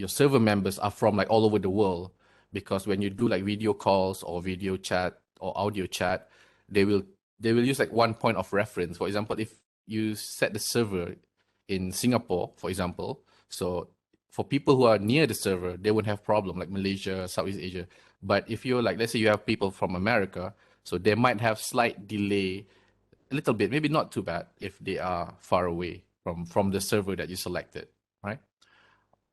server members are from like all over the world, because when you do like video calls or video chat or audio chat, they will use like one point of reference. For example, if you set the server in Singapore, for example, so for people who are near the server, they won't have problem, like Malaysia, Southeast Asia. But if you're like, let's say you have people from America, so they might have slight delay, a little bit, maybe not too bad if they are far away from the server that you selected, right?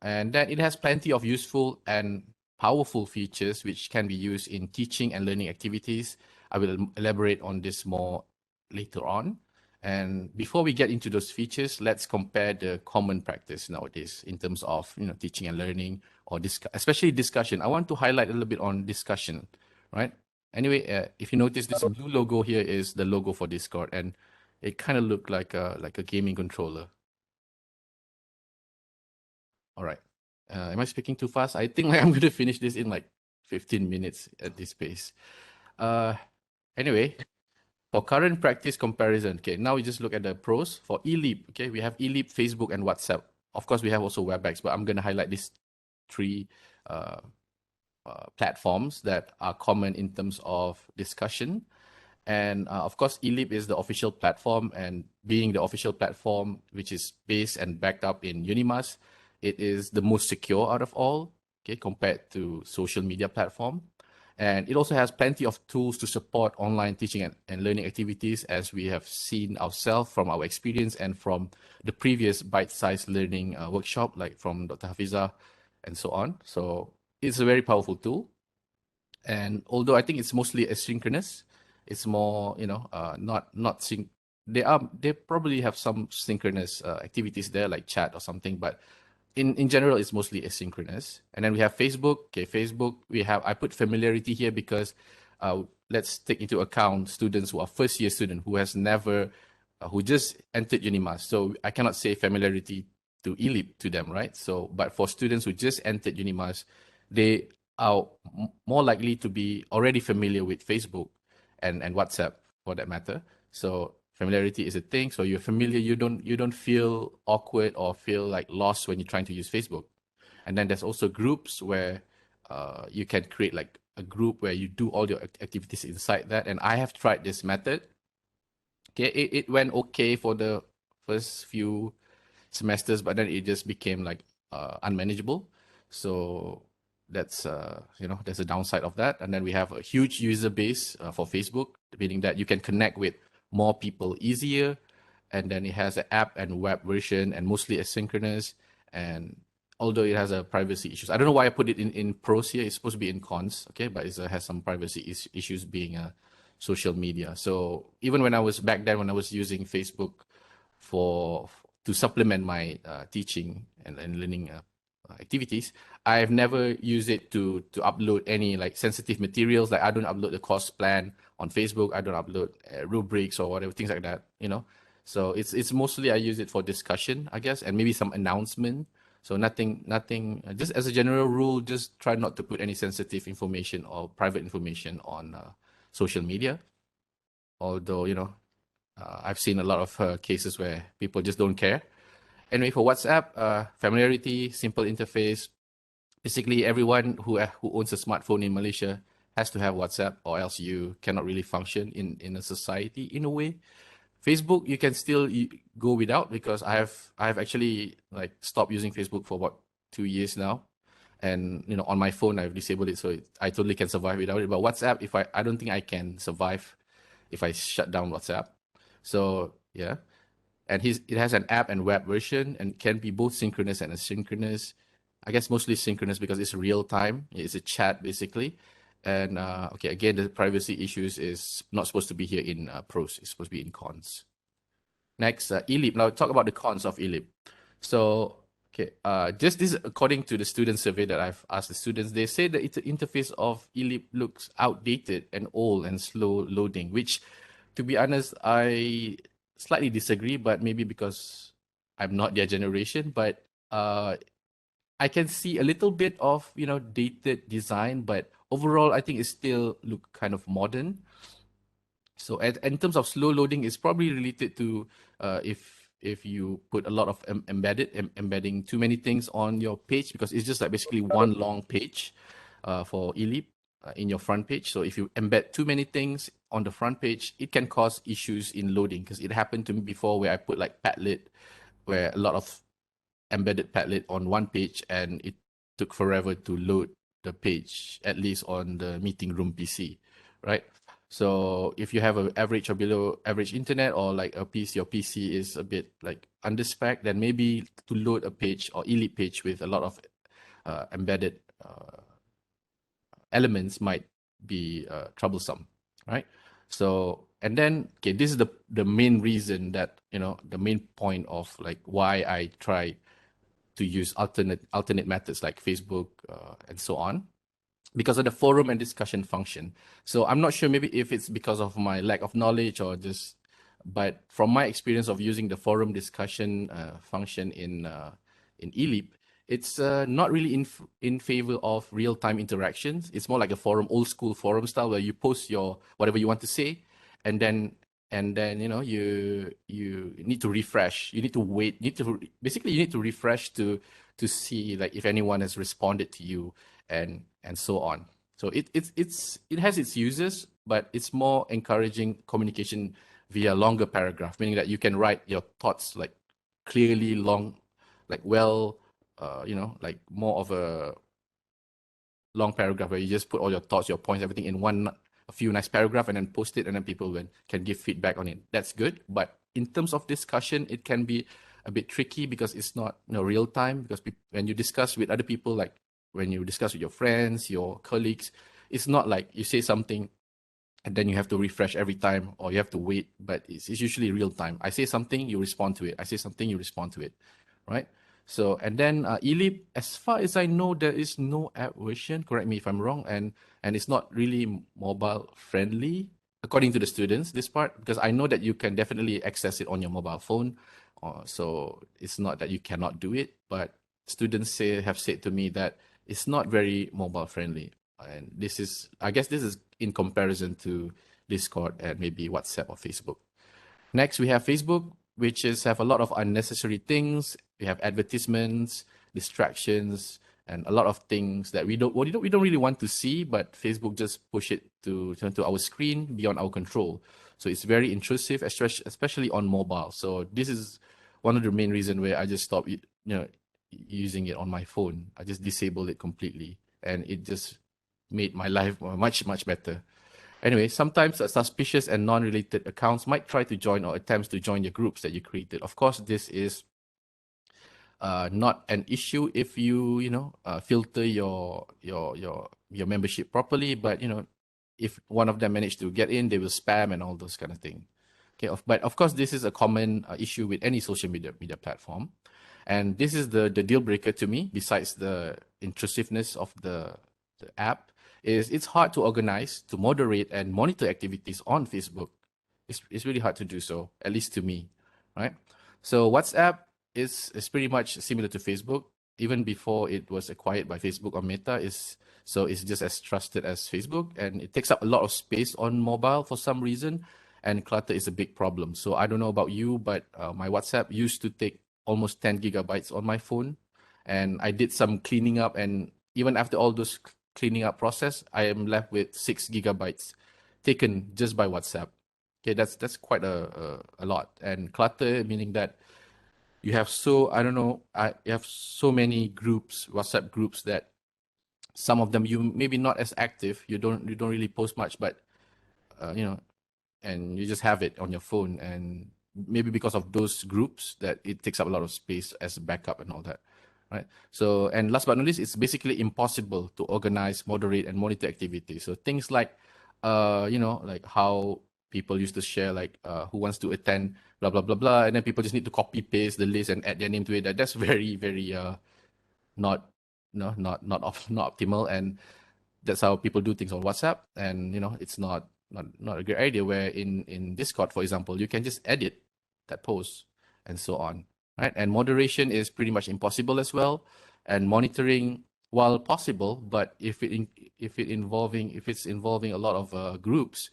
And then it has plenty of useful and powerful features which can be used in teaching and learning activities. I will elaborate on this more later on. And before we get into those features, let's compare the common practice nowadays in terms of teaching and learning, or especially discussion. I want to highlight a little bit on discussion, right? Anyway, if you notice, this blue logo here is the logo for Discord, and it kind of looked like a gaming controller. All right. Am I speaking too fast? I think I'm going to finish this in like 15 minutes at this pace. Anyway, for current practice comparison, okay, now we just look at the pros. For eLEAP, okay, we have eLEAP, Facebook, and WhatsApp. Of course, we have also WebEx, but I'm going to highlight these three platforms that are common in terms of discussion. And of course, eLEAP is the official platform, and being the official platform, which is based and backed up in UNIMAS, it is the most secure out of all, okay, compared to social media platform. And it also has plenty of tools to support online teaching and learning activities, as we have seen ourselves from our experience and from the previous Byte-Size learning workshop, like from Dr. Hafiza and so on. So it's a very powerful tool. And although I think it's mostly asynchronous, it's more, not sync. They probably have some synchronous activities there, like chat or something, but in general, it's mostly asynchronous. And then we have Facebook. Okay, Facebook, I put familiarity here because let's take into account students who are first-year student who has never, who just entered UNIMAS. So I cannot say familiarity to eLEAP to them, right? So, but for students who just entered UNIMAS, they are more likely to be already familiar with Facebook and WhatsApp for that matter. So familiarity is a thing. So you're familiar, you don't feel awkward or feel like lost when you're trying to use Facebook. And then there's also groups where you can create like a group where you do all your activities inside that. And I have tried this method. Okay, it went okay for the first few semesters, but then it just became like unmanageable. So that's there's a downside of that. And then we have a huge user base for Facebook, meaning that you can connect with more people easier. And then it has an app and web version, and mostly asynchronous. And although it has a privacy issues, I don't know why I put it in pros here. It's supposed to be in cons, okay, but it has some privacy issues being a social media. So even when I was back then, when I was using Facebook to supplement my teaching and learning activities, I've never used it to upload any like sensitive materials. Like I don't upload the course plan on Facebook. I don't upload rubrics or whatever, things like that, So it's mostly I use it for discussion, I guess, and maybe some announcement. So nothing, just as a general rule, just try not to put any sensitive information or private information on social media. Although, I've seen a lot of cases where people just don't care. Anyway, for WhatsApp, familiarity, simple interface. Basically, everyone who owns a smartphone in Malaysia has to have WhatsApp, or else you cannot really function in a society in a way. Facebook, you can still go without, because I have actually like stopped using Facebook for about 2 years now. And on my phone I've disabled it, so I totally can survive without it. But WhatsApp, I don't think I can survive if I shut down WhatsApp. So yeah. And it has an app and web version, and can be both synchronous and asynchronous. I guess mostly synchronous because it's real time. It's a chat basically. And okay, again, the privacy issues is not supposed to be here in pros. It's supposed to be in cons. Next, eLEAP. Now talk about the cons of eLEAP. So okay, just this according to the student survey that I've asked the students, they say that the interface of eLEAP looks outdated and old and slow loading, which, to be honest, I slightly disagree, but maybe because I'm not their generation. But I can see a little bit of dated design, but overall I think it still look kind of modern. So in terms of slow loading, it's probably related to if you put a lot of embedding too many things on your page, because it's just like basically one long page for eLEAP in your front page. So if you embed too many things on the front page, it can cause issues in loading, because it happened to me before where I put like Padlet, where a lot of embedded Padlet on one page, and it took forever to load the page, at least on the meeting room PC, right? So if you have an average or below average internet, or like your PC is a bit like under spec, then maybe to load a page or eLEAP page with a lot of embedded elements might be troublesome, right? So, and then, okay, this is the main reason that, the main point of like why I try to use alternate methods like Facebook and so on, because of the forum and discussion function. So I'm not sure maybe if it's because of my lack of knowledge or just, but from my experience of using the forum discussion function in eLEAP, it's not really in favor of real-time interactions. It's more like a forum, old school forum style, where you post your whatever you want to say, and then you need to refresh. You need to wait. Basically you need to refresh to see like if anyone has responded to you and so on. So it has its uses, but it's more encouraging communication via longer paragraph, meaning that you can write your thoughts like clearly, long, like like more of a long paragraph where you just put all your thoughts, your points, everything in a few nice paragraph, and then post it, and then people can give feedback on it. That's good. But in terms of discussion, it can be a bit tricky because it's not real time. Because when you discuss with other people, like when you discuss with your friends, your colleagues, it's not like you say something and then you have to refresh every time, or you have to wait. But it's usually real time. I say something, you respond to it. I say something, you respond to it, right? So, and then eLEAP, as far as I know, there is no app version. Correct me if I'm wrong. And it's not really mobile friendly, according to the students, this part, because I know that you can definitely access it on your mobile phone. So it's not that you cannot do it, but students have said to me that it's not very mobile friendly. And I guess this is in comparison to Discord and maybe WhatsApp or Facebook. Next, we have Facebook, which have a lot of unnecessary things. We have advertisements, distractions, and a lot of things that we don't really want to see, but Facebook just push it to our screen beyond our control. So it's very intrusive, especially on mobile. So this is one of the main reasons where I just stopped, using it on my phone. I just disabled it completely, and it just made my life much better. Anyway, sometimes suspicious and non-related accounts might try to join or attempts to join your groups that you created. Of course, this is not an issue if you filter your membership properly, but if one of them manage to get in, they will spam and all those kind of thing. Okay, but of course this is a common issue with any social media platform, and this is the deal breaker to me. Besides the intrusiveness of the app, is it's hard to organize, to moderate and monitor activities on Facebook. It's really hard to do so, at least to me, right? So WhatsApp is pretty much similar to Facebook, even before it was acquired by Facebook or Meta. So it's just as trusted as Facebook, and it takes up a lot of space on mobile for some reason, and clutter is a big problem. So I don't know about you, but my WhatsApp used to take almost 10 gigabytes on my phone, and I did some cleaning up, and even after all those cleaning up process, I am left with 6 gigabytes taken just by WhatsApp. Okay, that's quite a lot. And clutter meaning that you have you have so many groups, WhatsApp groups, that some of them you maybe not as active, you don't really post much, but and you just have it on your phone, and maybe because of those groups that it takes up a lot of space as backup and all that, right? So, and last but not least, it's basically impossible to organize, moderate, and monitor activities. So things like like how people used to share, like who wants to attend blah blah blah blah, and then people just need to copy paste the list and add their name to it. That's very not optimal, and that's how people do things on WhatsApp. And it's not a great idea, where in Discord, for example, you can just edit that post and so on, right? And moderation is pretty much impossible as well, and monitoring, while possible, but if it's involving a lot of groups,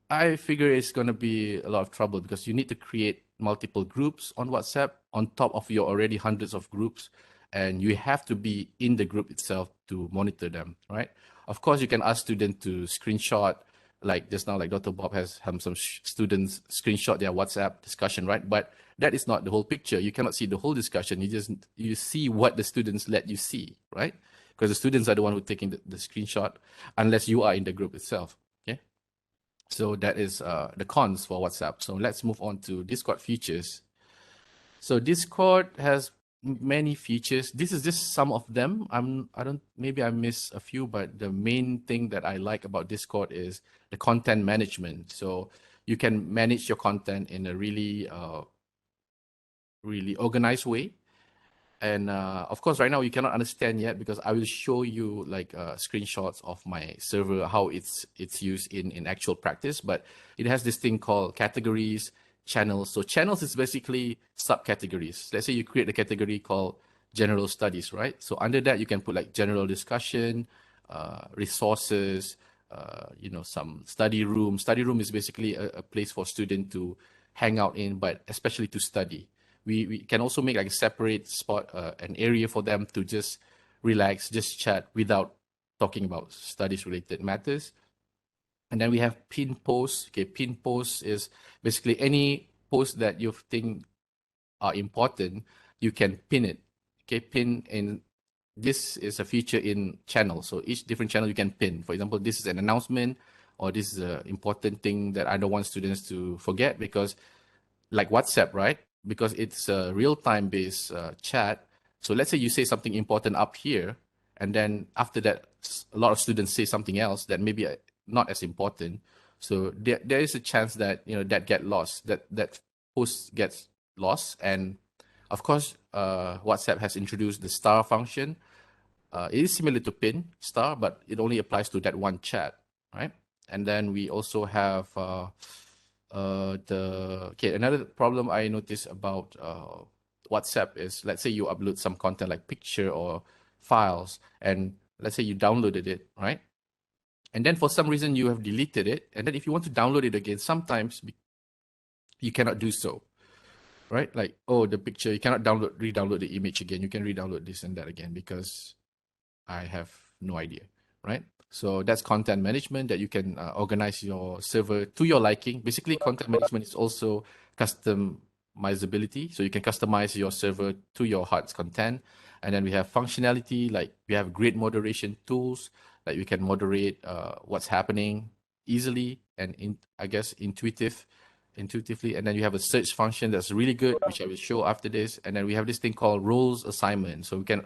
I figure it's going to be a lot of trouble, because you need to create multiple groups on WhatsApp on top of your already hundreds of groups, and you have to be in the group itself to monitor them, right? Of course, you can ask students to screenshot, like just now, like Dr. Bob has some students screenshot their WhatsApp discussion, right? But that is not the whole picture. You cannot see the whole discussion. You see what the students let you see, right? Because the students are the one who are taking the screenshot, unless you are in the group itself. Okay. So that is the cons for WhatsApp. So let's move on to Discord features. So Discord has many features. This is just some of them. Maybe I miss a few, but the main thing that I like about Discord is the content management. So you can manage your content in a really organized way. And of course, right now you cannot understand yet, because I will show you like screenshots of my server, how it's used in actual practice. But it has this thing called categories, channels. So channels is basically subcategories. Let's say you create a category called general studies, right? So under that, you can put like general discussion, resources, some study room. Study room is basically a place for students to hang out in, but especially to study. We can also make like a separate spot, an area for them to just relax, just chat without talking about studies related matters. And then we have pin posts. Okay, pin posts is basically any post that you think are important, you can pin it. Okay, pin, and this is a feature in channel. So each different channel you can pin. For example, this is an announcement, or this is an important thing that I don't want students to forget, because like WhatsApp, right? Because it's a real-time based chat. So let's say you say something important up here, and then after that, a lot of students say something else that maybe not as important. So there is a chance that that get lost, that post gets lost. And of course, WhatsApp has introduced the star function. It is similar to pin star, but it only applies to that one chat, right? And then we also have another problem I noticed about WhatsApp is, let's say you upload some content like picture or files, and let's say you downloaded it, right? And then for some reason you have deleted it, and then if you want to download it again, sometimes you cannot do so, right? Like, oh, the picture, you cannot re-download the image again. You can re-download this and that again, because I have no idea, right? So that's content management, that you can organize your server to your liking. Basically, content management is also customizability. So you can customize your server to your heart's content. And then we have functionality, like we have great moderation tools, like we can moderate what's happening easily and I guess intuitively. And then you have a search function that's really good, which I will show after this. And then we have this thing called roles assignment. So we can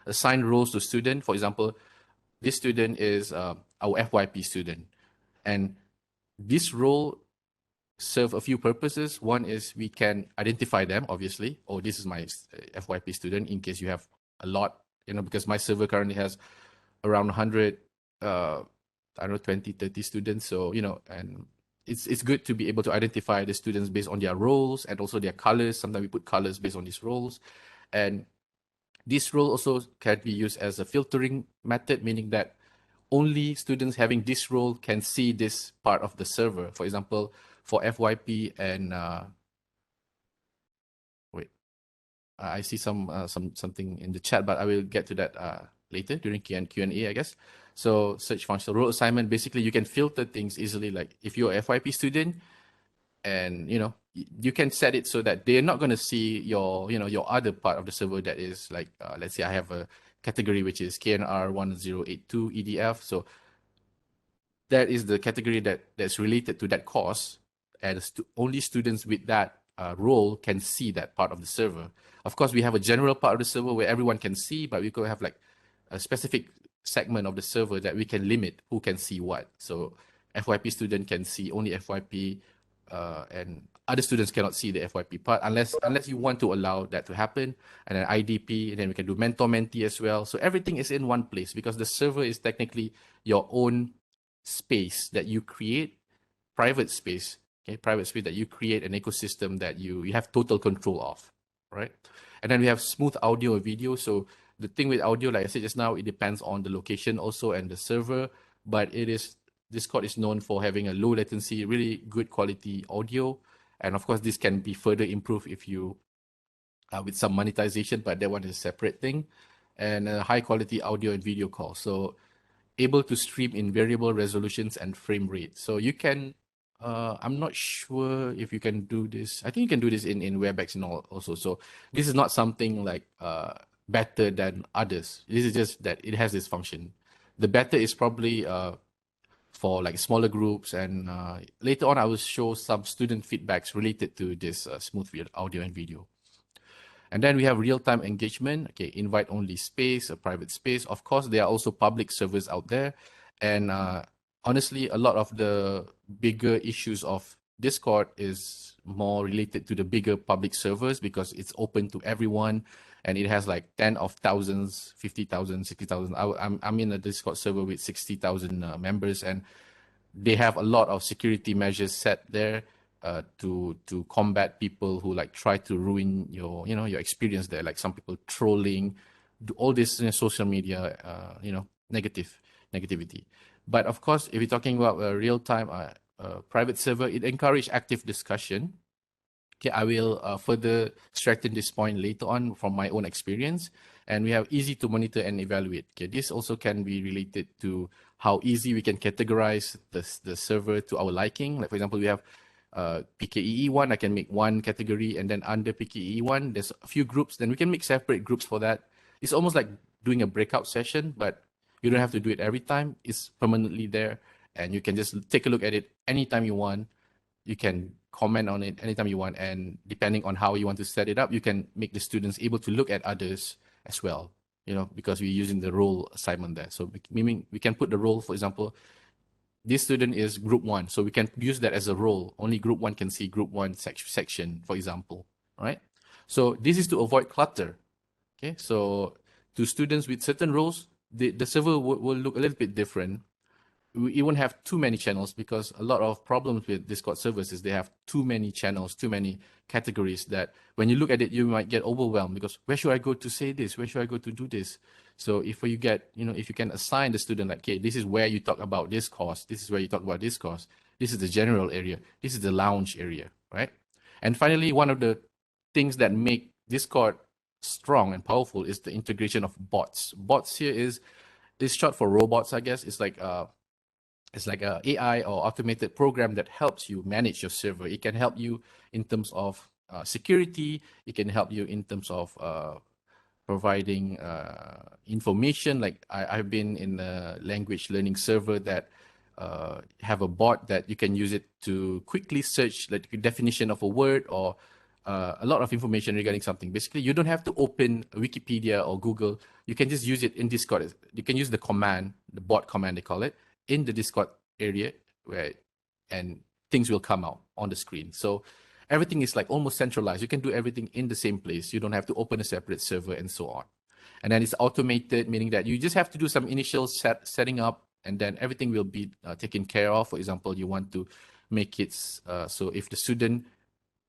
assign roles to student. For example, this student is our FYP student, and this role serve a few purposes. One is we can identify them, obviously. Oh, this is my FYP student, in case you have a lot, because my server currently has around 100, I don't know, 20, 30 students. So, and it's good to be able to identify the students based on their roles and also their colors. Sometimes we put colors based on these roles. And this role also can be used as a filtering method, meaning that only students having this role can see this part of the server. For example, for FYP and I see something in the chat, but I will get to that later during Q&A, I guess. So search function, role assignment, basically you can filter things easily. Like if you're a FYP student, and you can set it so that they're not going to see your other part of the server that is like let's say I have a category which is KNR 1082 EDF. So that is the category that's related to that course, and only students with that role can see that part of the server. Of course, we have a general part of the server where everyone can see, but we could have like a specific segment of the server that we can limit who can see what. So FYP student can see only FYP, and other students cannot see the FYP part unless you want to allow that to happen. And then IDP, and then we can do mentor-mentee as well. So everything is in one place because the server is technically your own space that you create, private space that you create, an ecosystem that you have total control of, right? And then we have smooth audio and video. So the thing with audio, like I said just now, it depends on the location also and the server, but Discord is known for having a low latency, really good quality audio. And of course, this can be further improved if you with some monetization, but that one is a separate thing. And high quality audio and video call. So able to stream in variable resolutions and frame rate. So you can, I'm not sure if you can do this. I think you can do this in WebEx and all also. So this is not something like better than others. This is just that it has this function. The better is probably for like smaller groups, and later on I will show some student feedbacks related to this smooth audio and video. And then we have real-time engagement, okay, invite-only space, a private space. Of course, there are also public servers out there. And honestly, a lot of the bigger issues of Discord is more related to the bigger public servers because it's open to everyone and it has like 10 of thousands, 50,000, 60,000. I'm in a Discord server with 60,000 members, and they have a lot of security measures set there to combat people who like try to ruin your your experience there, like some people trolling, do all this social media negativity. But of course, if you're talking about a real-time private server, it encourages active discussion. Okay, I will further strengthen this point later on from my own experience. And we have easy to monitor and evaluate. Okay, this also can be related to how easy we can categorize the server to our liking. Like for example, we have PKEE1, I can make one category, and then under PKEE1, there's a few groups, then we can make separate groups for that. It's almost like doing a breakout session, but you don't have to do it every time. It's permanently there, and you can just take a look at it anytime you want. You can comment on it anytime you want, and depending on how you want to set it up, you can make the students able to look at others as well, because we're using the role assignment there. So meaning we can put the role, for example, this student is group 1, so we can use that as a role. Only group 1 can see group 1 section, for example, right? So this is to avoid clutter. Okay, so to students with certain roles, the server will look a little bit different. We won't have too many channels, because a lot of problems with Discord servers is they have too many channels, too many categories, that when you look at it, you might get overwhelmed because where should I go to say this? Where should I go to do this? So if you get, if you can assign the student like, okay, this is where you talk about this course, this is where you talk about this course, this is the general area, this is the lounge area, right? And finally, one of the things that make Discord strong and powerful is the integration of bots. Bots here is short for robots, I guess. It's like a AI or automated program that helps you manage your server. It can help you in terms of security. It can help you in terms of providing information. Like I've been in a language learning server that have a bot that you can use it to quickly search like the definition of a word or a lot of information regarding something. Basically, you don't have to open Wikipedia or Google. You can just use it in Discord. You can use the command, the bot command they call it, in the Discord area and things will come out on the screen. So everything is like almost centralized. You can do everything in the same place. You don't have to open a separate server and so on. And then it's automated, meaning that you just have to do some initial setting up and then everything will be taken care of. For example, you want to make it so if the student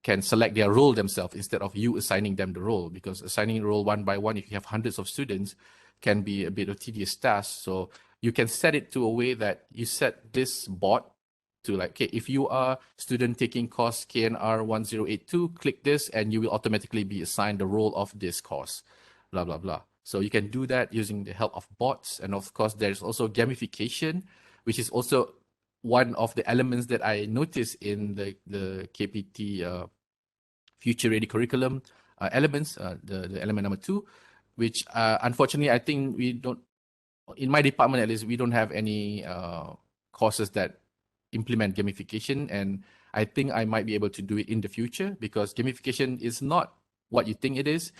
can select their role themselves instead of you assigning them the role, because assigning role one by one, if you have hundreds of students, can be a bit of tedious task. So you can set it to a way that you set this bot to like, okay, if you are student taking course KNR 1082, click this and you will automatically be assigned the role of this course, blah, blah, blah. So you can do that using the help of bots. And of course, there's also gamification, which is also one of the elements that I noticed in the KPT Future Ready Curriculum elements, the element number 2, which unfortunately, I think we don't, in my department at least, we don't have any courses that implement gamification. And I think I might be able to do it in the future because gamification is not what you think it is.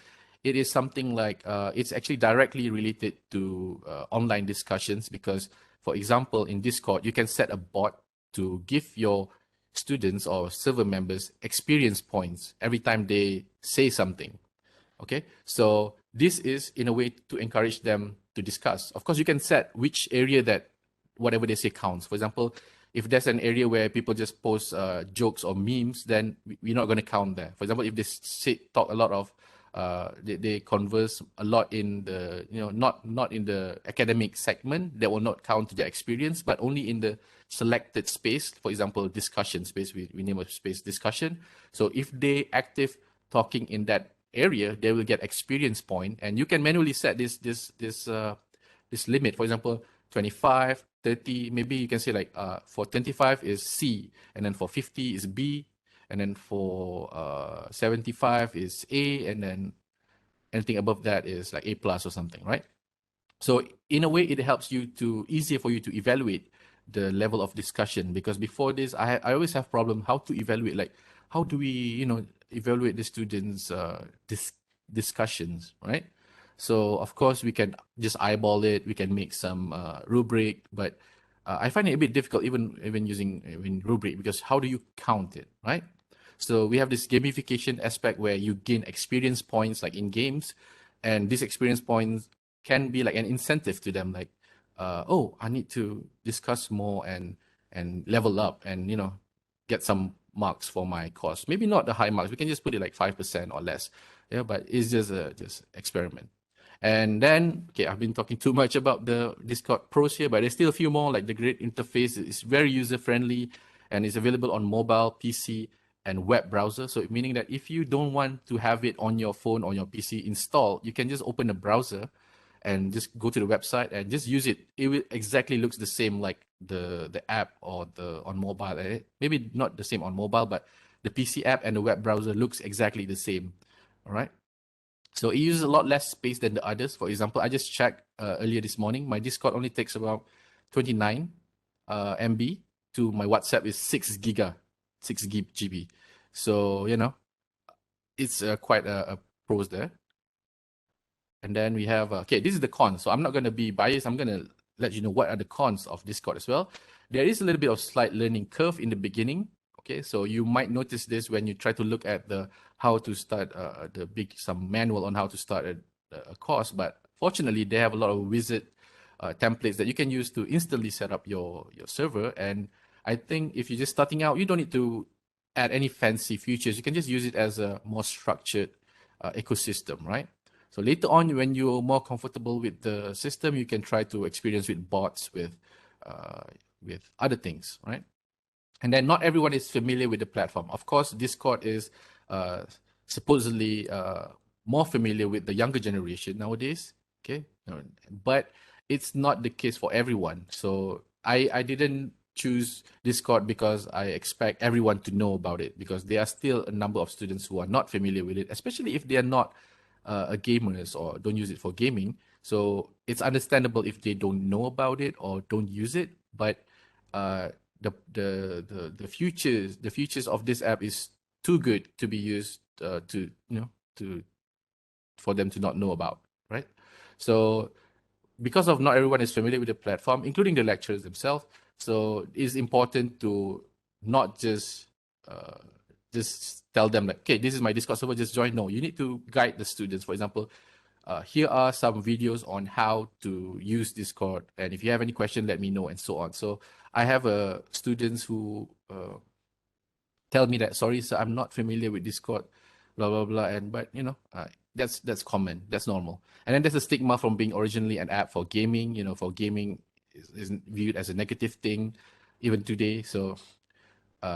It is something like, it's actually directly related to online discussions because, for example, in Discord, you can set a bot to give your students or server members experience points every time they say something. Okay, so this is in a way to encourage them to discuss. Of course, you can set which area that whatever they say counts. For example, if there's an area where people just post jokes or memes, then we're not going to count there. For example, if they talk a lot of, they converse a lot in the, not in the academic segment, that will not count to their experience, but only in the selected space. For example, discussion space, we name a space discussion. So if they active talking in that area, they will get experience point, and you can manually set this limit. For example, 25, 30, maybe you can say like for 25 is C, and then for 50 is B, and then for 75 is A, and then anything above that is like A plus or something, right? So in a way, it helps you to easier for you to evaluate the level of discussion, because before this, I always have problem how to evaluate, like how do we evaluate the students' discussions, right? So of course we can just eyeball it. We can make some rubric, but I find it a bit difficult even using rubric, because how do you count it, right? So we have this gamification aspect where you gain experience points like in games, and these experience points can be like an incentive to them, like, oh, I need to discuss more and level up and get some marks for my course. Maybe not the high marks. We can just put it like 5% or less. Yeah, but it's just experiment. And then, okay, I've been talking too much about the Discord pros here, but there's still a few more, like the great interface. It's very user-friendly and it's available on mobile, PC, and web browser. So meaning that if you don't want to have it on your phone or your PC installed, you can just open a browser and just go to the website and just use it. It will exactly looks the same like the app or on mobile. Maybe not the same on mobile, but the PC app and the web browser looks exactly the same. All right. So it uses a lot less space than the others. For example, I just checked earlier this morning. My Discord only takes about 29 MB to my WhatsApp is 6 GB. So, it's quite a pros there. And then we have, okay, this is the cons. So I'm not going to be biased. I'm going to let you know what are the cons of Discord as well. There is a little bit of slight learning curve in the beginning. Okay, so you might notice this when you try to look at how to start some manual on how to start a course. But fortunately, they have a lot of wizard templates that you can use to instantly set up your server. And I think if you're just starting out, you don't need to add any fancy features. You can just use it as a more structured ecosystem, right? So later on, when you're more comfortable with the system, you can try to experience with bots, with other things, right? And then not everyone is familiar with the platform. Of course, Discord is supposedly more familiar with the younger generation nowadays. Okay, but it's not the case for everyone. So I didn't choose Discord because I expect everyone to know about it, because there are still a number of students who are not familiar with it, especially if they are not a gamers or don't use it for gaming. So it's understandable if they don't know about it or don't use it. But uh, the futures of this app is too good to be used to for them to not know about, right? So because of not everyone is familiar with the platform, including the lecturers themselves, so it's important to not just tell them like, okay, this is my Discord server, just join. No, you need to guide the students. For example, here are some videos on how to use Discord, and if you have any question, let me know, and so on. So I have students who tell me that, sorry sir, I'm not familiar with Discord, blah blah blah, and but that's common, that's normal. And then there's a stigma from being originally an app for gaming. For gaming is viewed as a negative thing even today. So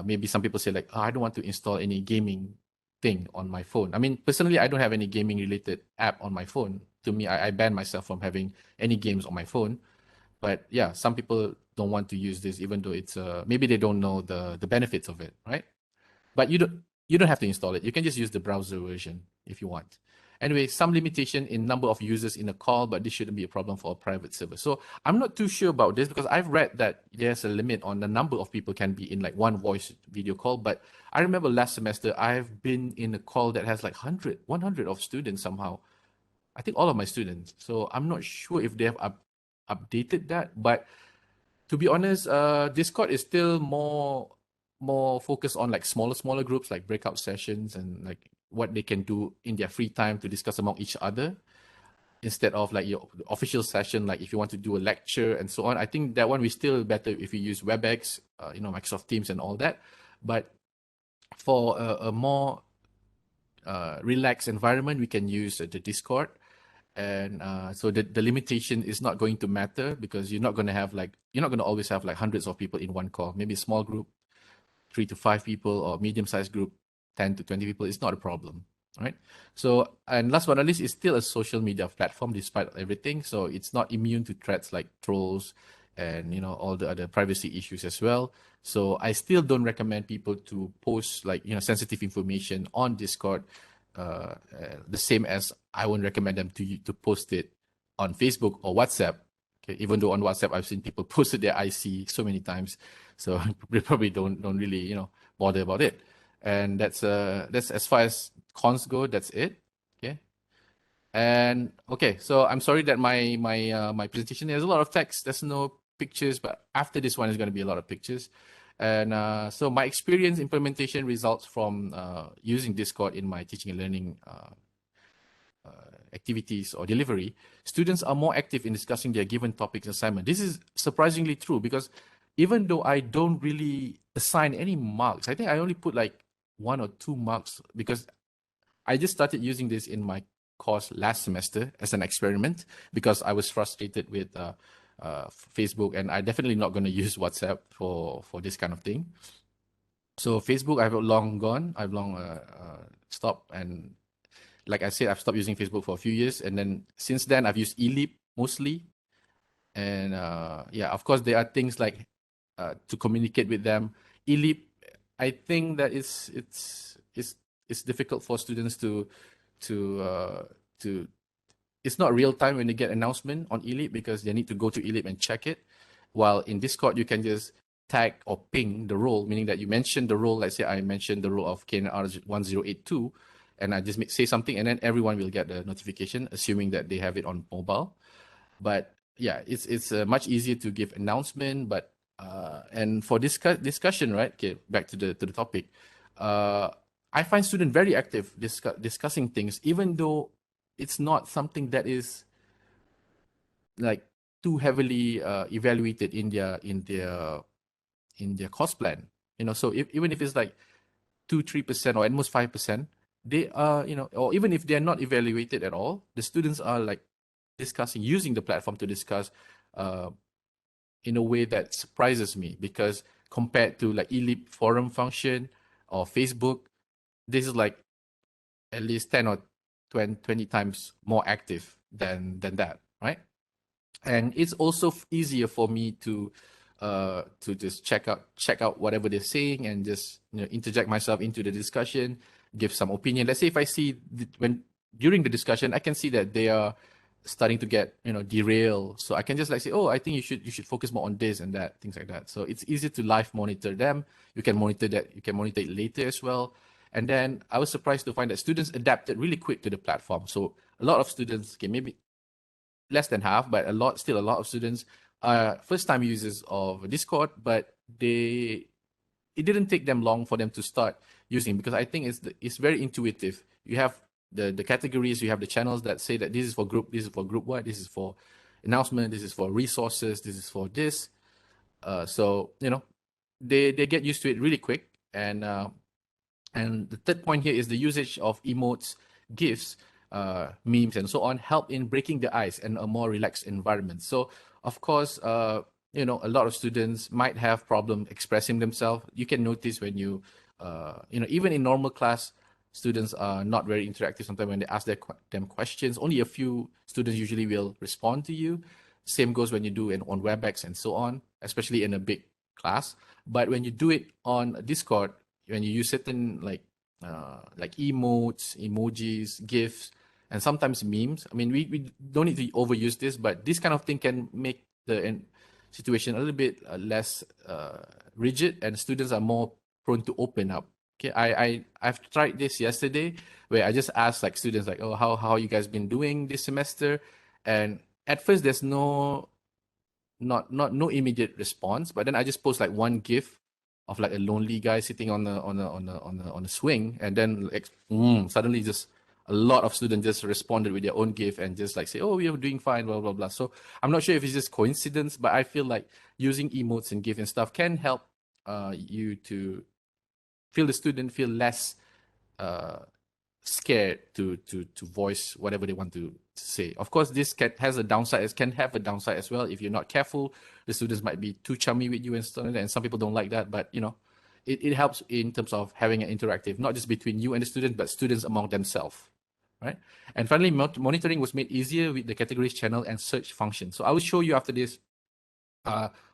maybe some people say like, I don't want to install any gaming thing on my phone. I mean, personally, I don't have any gaming related app on my phone. To me, I ban myself from having any games on my phone. But yeah, some people don't want to use this, even though it's maybe they don't know the benefits of it, right? But you don't have to install it. You can just use the browser version if you want. Anyway, some limitation in number of users in a call, but this shouldn't be a problem for a private server. So I'm not too sure about this, because I've read that there's a limit on the number of people can be in like one voice video call. But I remember last semester, I've been in a call that has like 100 of students somehow. I think all of my students. So I'm not sure if they have updated that. But to be honest, Discord is still more focused on like smaller groups, like breakout sessions, and like what they can do in their free time to discuss among each other, instead of like your official session. Like if you want to do a lecture and so on, I think that one we still better if you use WebEx, Microsoft Teams and all that. But for a more relaxed environment, we can use the Discord. And so the limitation is not going to matter, because you're not going to always have like hundreds of people in one call. Maybe a small group, 3 to 5 people, or medium-sized group, 10 to 20 people, is not a problem, right? So, and last but not least, it's still a social media platform despite everything. So it's not immune to threats like trolls and all the other privacy issues as well. So I still don't recommend people to post like sensitive information on Discord, the same as I won't recommend them to post it on Facebook or WhatsApp. Okay, even though on WhatsApp I've seen people posted their IC so many times, so they probably don't really bother about it. And that's as far as cons go. That's it. Okay. And okay, so I'm sorry that my presentation, there's a lot of text. There's no pictures, but after this one is going to be a lot of pictures. And so my experience implementation results from using Discord in my teaching and learning activities or delivery. Students are more active in discussing their given topics assignment. This is surprisingly true, because even though I don't really assign any marks, I think I only put like 1 or 2 marks, because I just started using this in my course last semester as an experiment, because I was frustrated with Facebook, and I definitely not going to use WhatsApp for this kind of thing. So Facebook, I've long gone. I've long stopped, and like I said, I've stopped using Facebook for a few years, and then since then I've used eLEAP mostly. And yeah, of course there are things like to communicate with them. eLEAP, I think that it's difficult for students to it's not real time when they get announcement on eLEAP, because they need to go to eLEAP and check it. While in Discord, you can just tag or ping the role, meaning that you mention the role. Let's say I mentioned the role of KNR 1082, and I just say something, and then everyone will get the notification, assuming that they have it on mobile. But yeah, it's much easier to give announcement. But and for discussion, right? Okay, back to the topic. I find students very active discussing things, even though it's not something that is like too heavily evaluated in their course plan. So even if it's like 2-3% or at most 5%, they are, or even if they're not evaluated at all, the students are like discussing, using the platform to discuss in a way that surprises me, because compared to like eLEAP forum function or Facebook, this is like at least 10 or 20 times more active than that, right? And it's also easier for me to just check out whatever they're saying and just interject myself into the discussion, give some opinion. Let's say if I see when during the discussion I can see that they are starting to get derail, so I can just like say, oh, I think you should focus more on this and that, things like that. So it's easy to live monitor them. You can monitor it later as well. And then I was surprised to find that students adapted really quick to the platform. So a lot of students, okay, maybe less than half, but a lot of students are first-time users of Discord, but it didn't take them long for them to start using, because I think it's very intuitive. You have the categories, you have the channels that say that this is for group what, this is for announcement, this is for resources, this is for this. So they get used to it really quick. And the third point here is the usage of emotes, GIFs, memes, and so on help in breaking the ice and a more relaxed environment. So, of course, a lot of students might have problem expressing themselves. You can notice when even in normal class, students are not very interactive. Sometimes when they ask them questions, only a few students usually will respond to you. Same goes when you do it on WebEx and so on, especially in a big class. But when you do it on Discord, when you use certain like emotes, emojis, GIFs, and sometimes memes. I mean, we don't need to overuse this, but this kind of thing can make the situation a little bit less rigid, and students are more prone to open up. Okay, I've tried this yesterday, where I just asked like students like, oh, how you guys been doing this semester? And at first there's no immediate response, but then I just post like one GIF of like a lonely guy sitting on a swing, and then suddenly just a lot of students just responded with their own GIF and just like say, oh, we are doing fine, blah blah blah. So I'm not sure if it's just coincidence, but I feel like using emotes and GIF and stuff can help you to feel the student feel less scared to voice whatever they want to say. Of course, this can have a downside as well. If you're not careful, the students might be too chummy with you and stuff, and some people don't like that. But it helps in terms of having an interactive, not just between you and the student, but students among themselves, right? And finally, monitoring was made easier with the categories channel and search function. So I will show you after this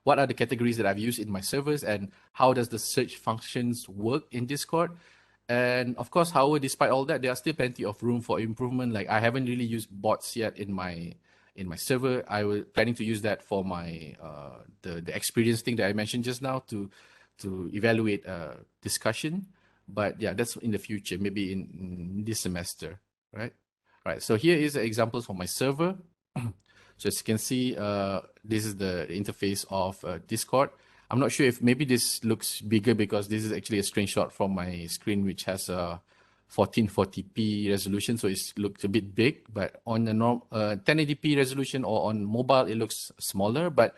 what are the categories that I've used in my servers and how does the search functions work in Discord. And of course, however, despite all that, there are still plenty of room for improvement. Like I haven't really used bots yet in my server. I was planning to use that for my the experience thing that I mentioned just now to evaluate discussion. But yeah, that's in the future, maybe in this semester, right? Right. So here is examples for my server. So as you can see, this is the interface of Discord. I'm not sure if maybe this looks bigger because this is actually a screenshot from my screen, which has a 1440p resolution. So it looks a bit big, but on the 1080p resolution or on mobile, it looks smaller, but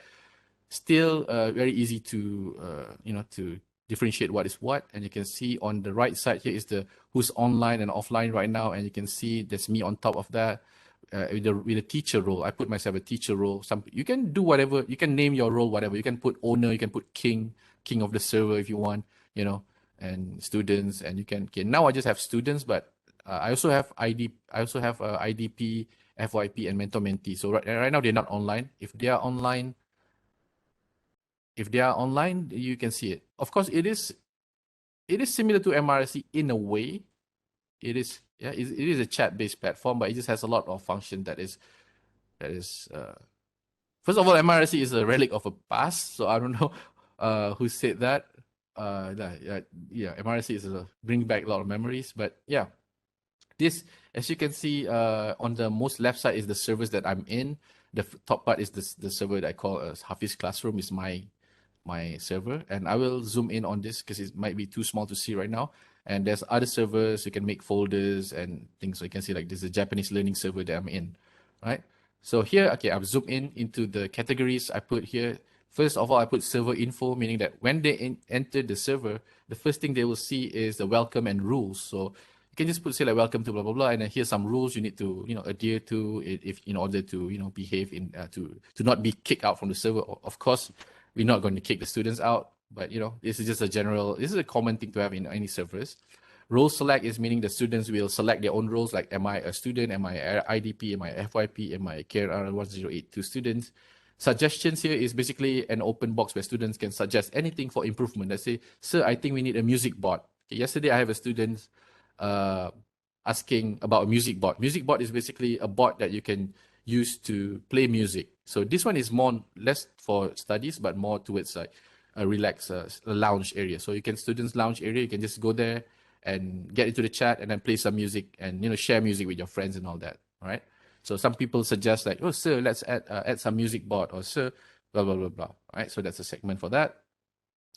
still very easy to, to differentiate what is what. And you can see on the right side here is the who's online and offline right now. And you can see there's me on top of that. With a teacher role, I put myself a teacher role. You can do whatever, you can name your role whatever. You can put owner, you can put king of the server if you want, and students. And you can. Okay, now I just have students, but I also have IDP, FYP, and mentor mentee. So right now they're not online. If they are online, you can see it. Of course, it is similar to MRC in a way. It is a chat-based platform, but it just has a lot of function that is first of all, MRC is a relic of a past, so I don't know who said that. MRC is bring back a lot of memories, but yeah, this, as you can see, on the most left side is the servers that I'm in. The top part is the server that I call Hafiz Classroom is my server, and I will zoom in on this because it might be too small to see right now. And there's other servers, you can make folders and things. So you can see like this is a Japanese learning server that I'm in, right? So here, okay, I've zoomed into the categories. I put here, first of all, I put server info, meaning that when they enter the server, the first thing they will see is the welcome and rules. So you can just say like welcome to blah, blah, blah. And then here's some rules you need to, adhere to if in order to, behave in, to not be kicked out from the server. Of course, we're not going to kick the students out. But this is just this is a common thing to have in any servers. Role select is meaning the students will select their own roles, like am I a student, am I a IDP, am I a FYP, am I a KRR 1082 students. Suggestions here is basically an open box where students can suggest anything for improvement. Let's say, sir, I think we need a music board. Okay, yesterday I have a student asking about a music board. Music board is basically a board that you can use to play music. So this one is less for studies, but more towards like a relaxed lounge area. So you can students lounge area, you can just go there and get into the chat and then play some music and share music with your friends and all that. All right. So some people suggest like, oh sir, let's add some music board, or sir, blah blah blah blah. All right. So that's a segment for that.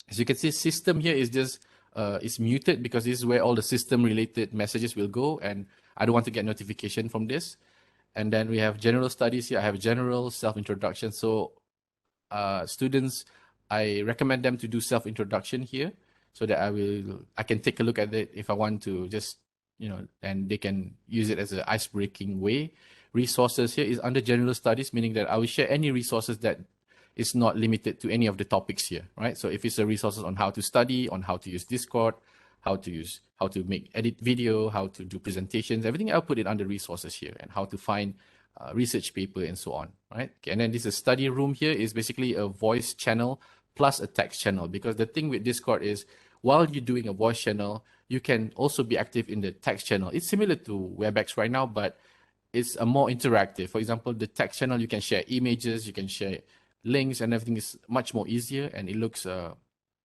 As you can see, system here is just it's muted because this is where all the system related messages will go, and I don't want to get notification from this. And then we have general studies here. I have general self-introduction. So students, I recommend them to do self-introduction here so that I can take a look at it if I want to just, and they can use it as an ice-breaking way. Resources here is under general studies, meaning that I will share any resources that is not limited to any of the topics here, right? So if it's a resources on how to study, on how to use Discord, how to edit video, how to do presentations, everything, I'll put it under resources here, and how to find research paper and so on, right? Okay, and then this is study room here is basically a voice channel plus a text channel, because the thing with Discord is while you're doing a voice channel, you can also be active in the text channel. It's similar to WebEx right now, but it's a more interactive. For example, the text channel, you can share images, you can share links, and everything is much more easier, and it looks,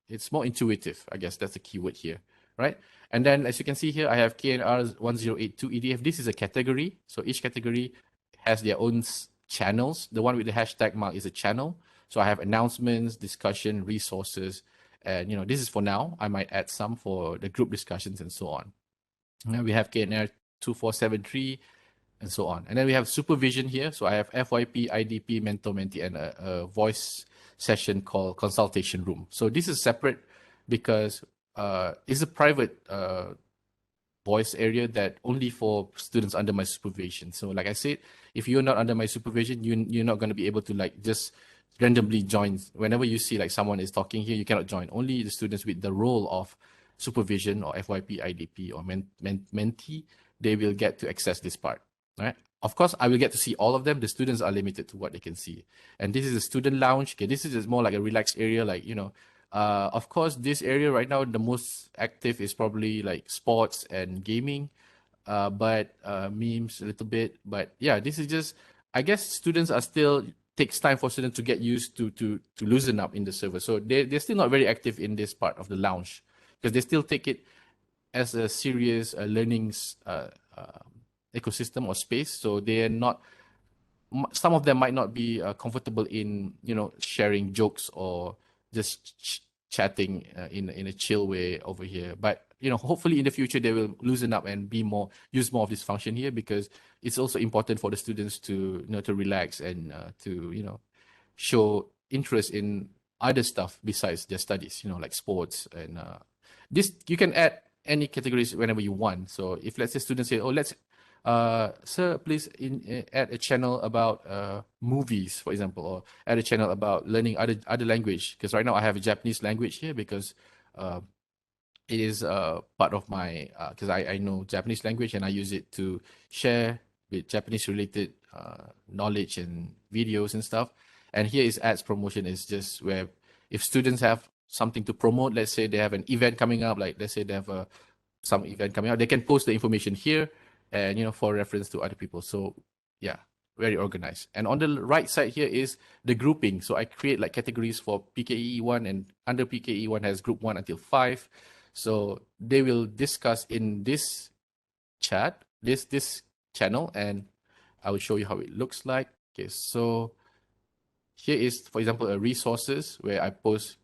it's more intuitive. I guess that's the keyword here, right? And then as you can see here, I have KNR 1082 EDF. This is a category. So each category has their own channels. The one with the hashtag mark is a channel. So I have announcements, discussion, resources, and this is for now. I might add some for the group discussions and so on. And we have KNR 2473 and so on. And then we have supervision here. So I have FYP, IDP, mentor, mentee, and a voice session called consultation room. So this is separate because it's a private voice area that only for students under my supervision. So like I said, if you're not under my supervision, you're not going to be able to like just randomly join. Whenever you see like someone is talking here, you cannot join. Only the students with the role of supervision or FYP, IDP, or mentee, they will get to access this part. Right? Of course, I will get to see all of them. The students are limited to what they can see. And this is a student lounge. Okay, this is just more like a relaxed area, like, of course, this area right now, the most active is probably like sports and gaming, but memes a little bit. But yeah, this is just, I guess students are still, takes time for students to get used to loosen up in the server. So they're still not very active in this part of the lounge because they still take it as a serious learning ecosystem or space. So they are not, some of them might not be comfortable in, sharing jokes or just chatting in a chill way over here. But, hopefully in the future, they will loosen up and use more of this function here, because it's also important for the students to, to relax and to, show interest in other stuff besides their studies, like sports. And this, you can add any categories whenever you want. So if let's say students say, oh, sir, please add a channel about movies, for example, or add a channel about learning other language. Because right now I have a Japanese language here because it is part of my, because I know Japanese language and I use it to share with Japanese related knowledge and videos and stuff. And here is ads promotion, is just where if students have something to promote, let's say they have an event coming up, like let's say they have some event coming out, they can post the information here and, for reference to other people. So yeah, very organized. And on the right side here is the grouping. So I create like categories for PKE1, and under PKE1 has group 1 until 5. So they will discuss in this chat, this channel, and I will show you how it looks like. Okay, so here is, for example, a resources where I post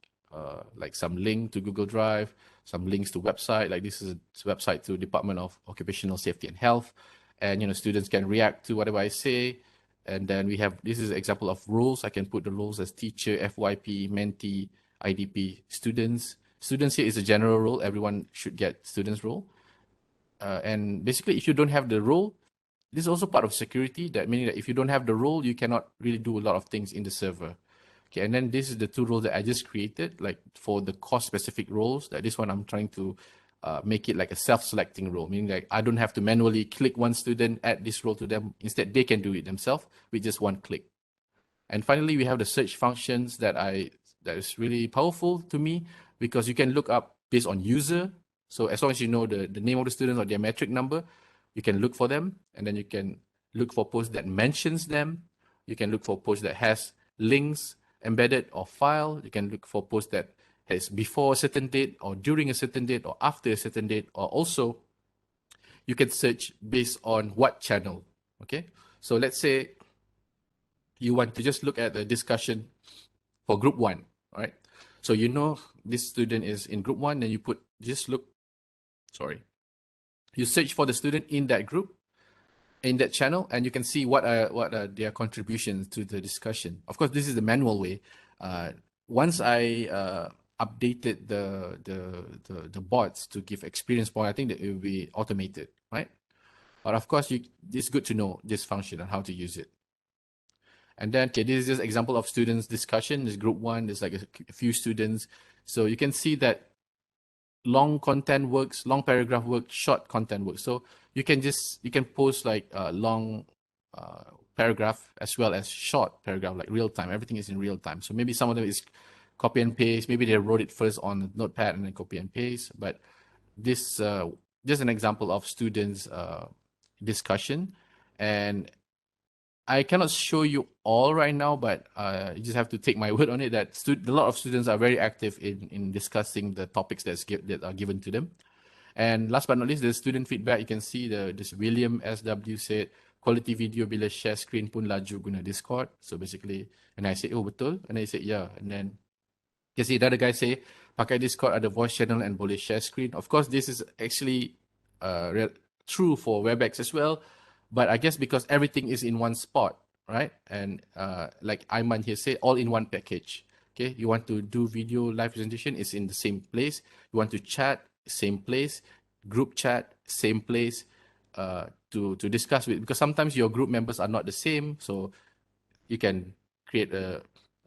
like some link to Google Drive, some links to website. Like this is a website to Department of Occupational Safety and Health, and students can react to whatever I say. And then we have, this is an example of roles. I can put the roles as teacher, FYP, mentee, IDP, students. Students here is a general role. Everyone should get students role. And basically, if you don't have the role, this is also part of security. That meaning that if you don't have the role, you cannot really do a lot of things in the server. Okay, and then this is the 2 roles that I just created, like for the course specific roles. That this one I'm trying to make it like a self-selecting role, meaning like I don't have to manually click one student, add this role to them. Instead, they can do it themselves with just one click. And finally, we have the search functions that is really powerful to me, because you can look up based on user. So as long as you know the name of the student or their metric number, you can look for them, and then you can look for posts that mentions them. You can look for posts that has links embedded or file. You can look for posts that has before a certain date or during a certain date or after a certain date, or also you can search based on what channel. Okay, so let's say you want to just look at the discussion for group 1, right? So you know this student is in group 1, then you you search for the student in that group, in that channel, and you can see what are their contributions to the discussion. Of course, this is the manual way. Once I updated the bots to give experience point, I think that it will be automated, right? But of course, it's good to know this function and how to use it. And then, okay, this is just example of students discussion. This group 1, there's like a few students. So you can see that long content works, long paragraph works, short content works. So you can post like a long paragraph as well as short paragraph, like real time. Everything is in real time. So maybe some of them is copy and paste. Maybe they wrote it first on Notepad and then copy and paste. But this just an example of students discussion. And I cannot show you all right now, but you just have to take my word on it that a lot of students are very active in discussing the topics that are given to them. And last but not least, the student feedback. You can see this William SW said, quality video bila share screen pun laju guna Discord. So basically, and I said, oh betul? And I said, yeah. And then you can see the other guy say, pakai Discord ada voice channel and boleh share screen. Of course, this is actually true for WebEx as well. But I guess because everything is in one spot, right? And like Aiman here said, all in one package. Okay, you want to do video live presentation, it's in the same place. You want to chat, same place. Group chat, same place. To discuss with, because sometimes your group members are not the same, so you can create a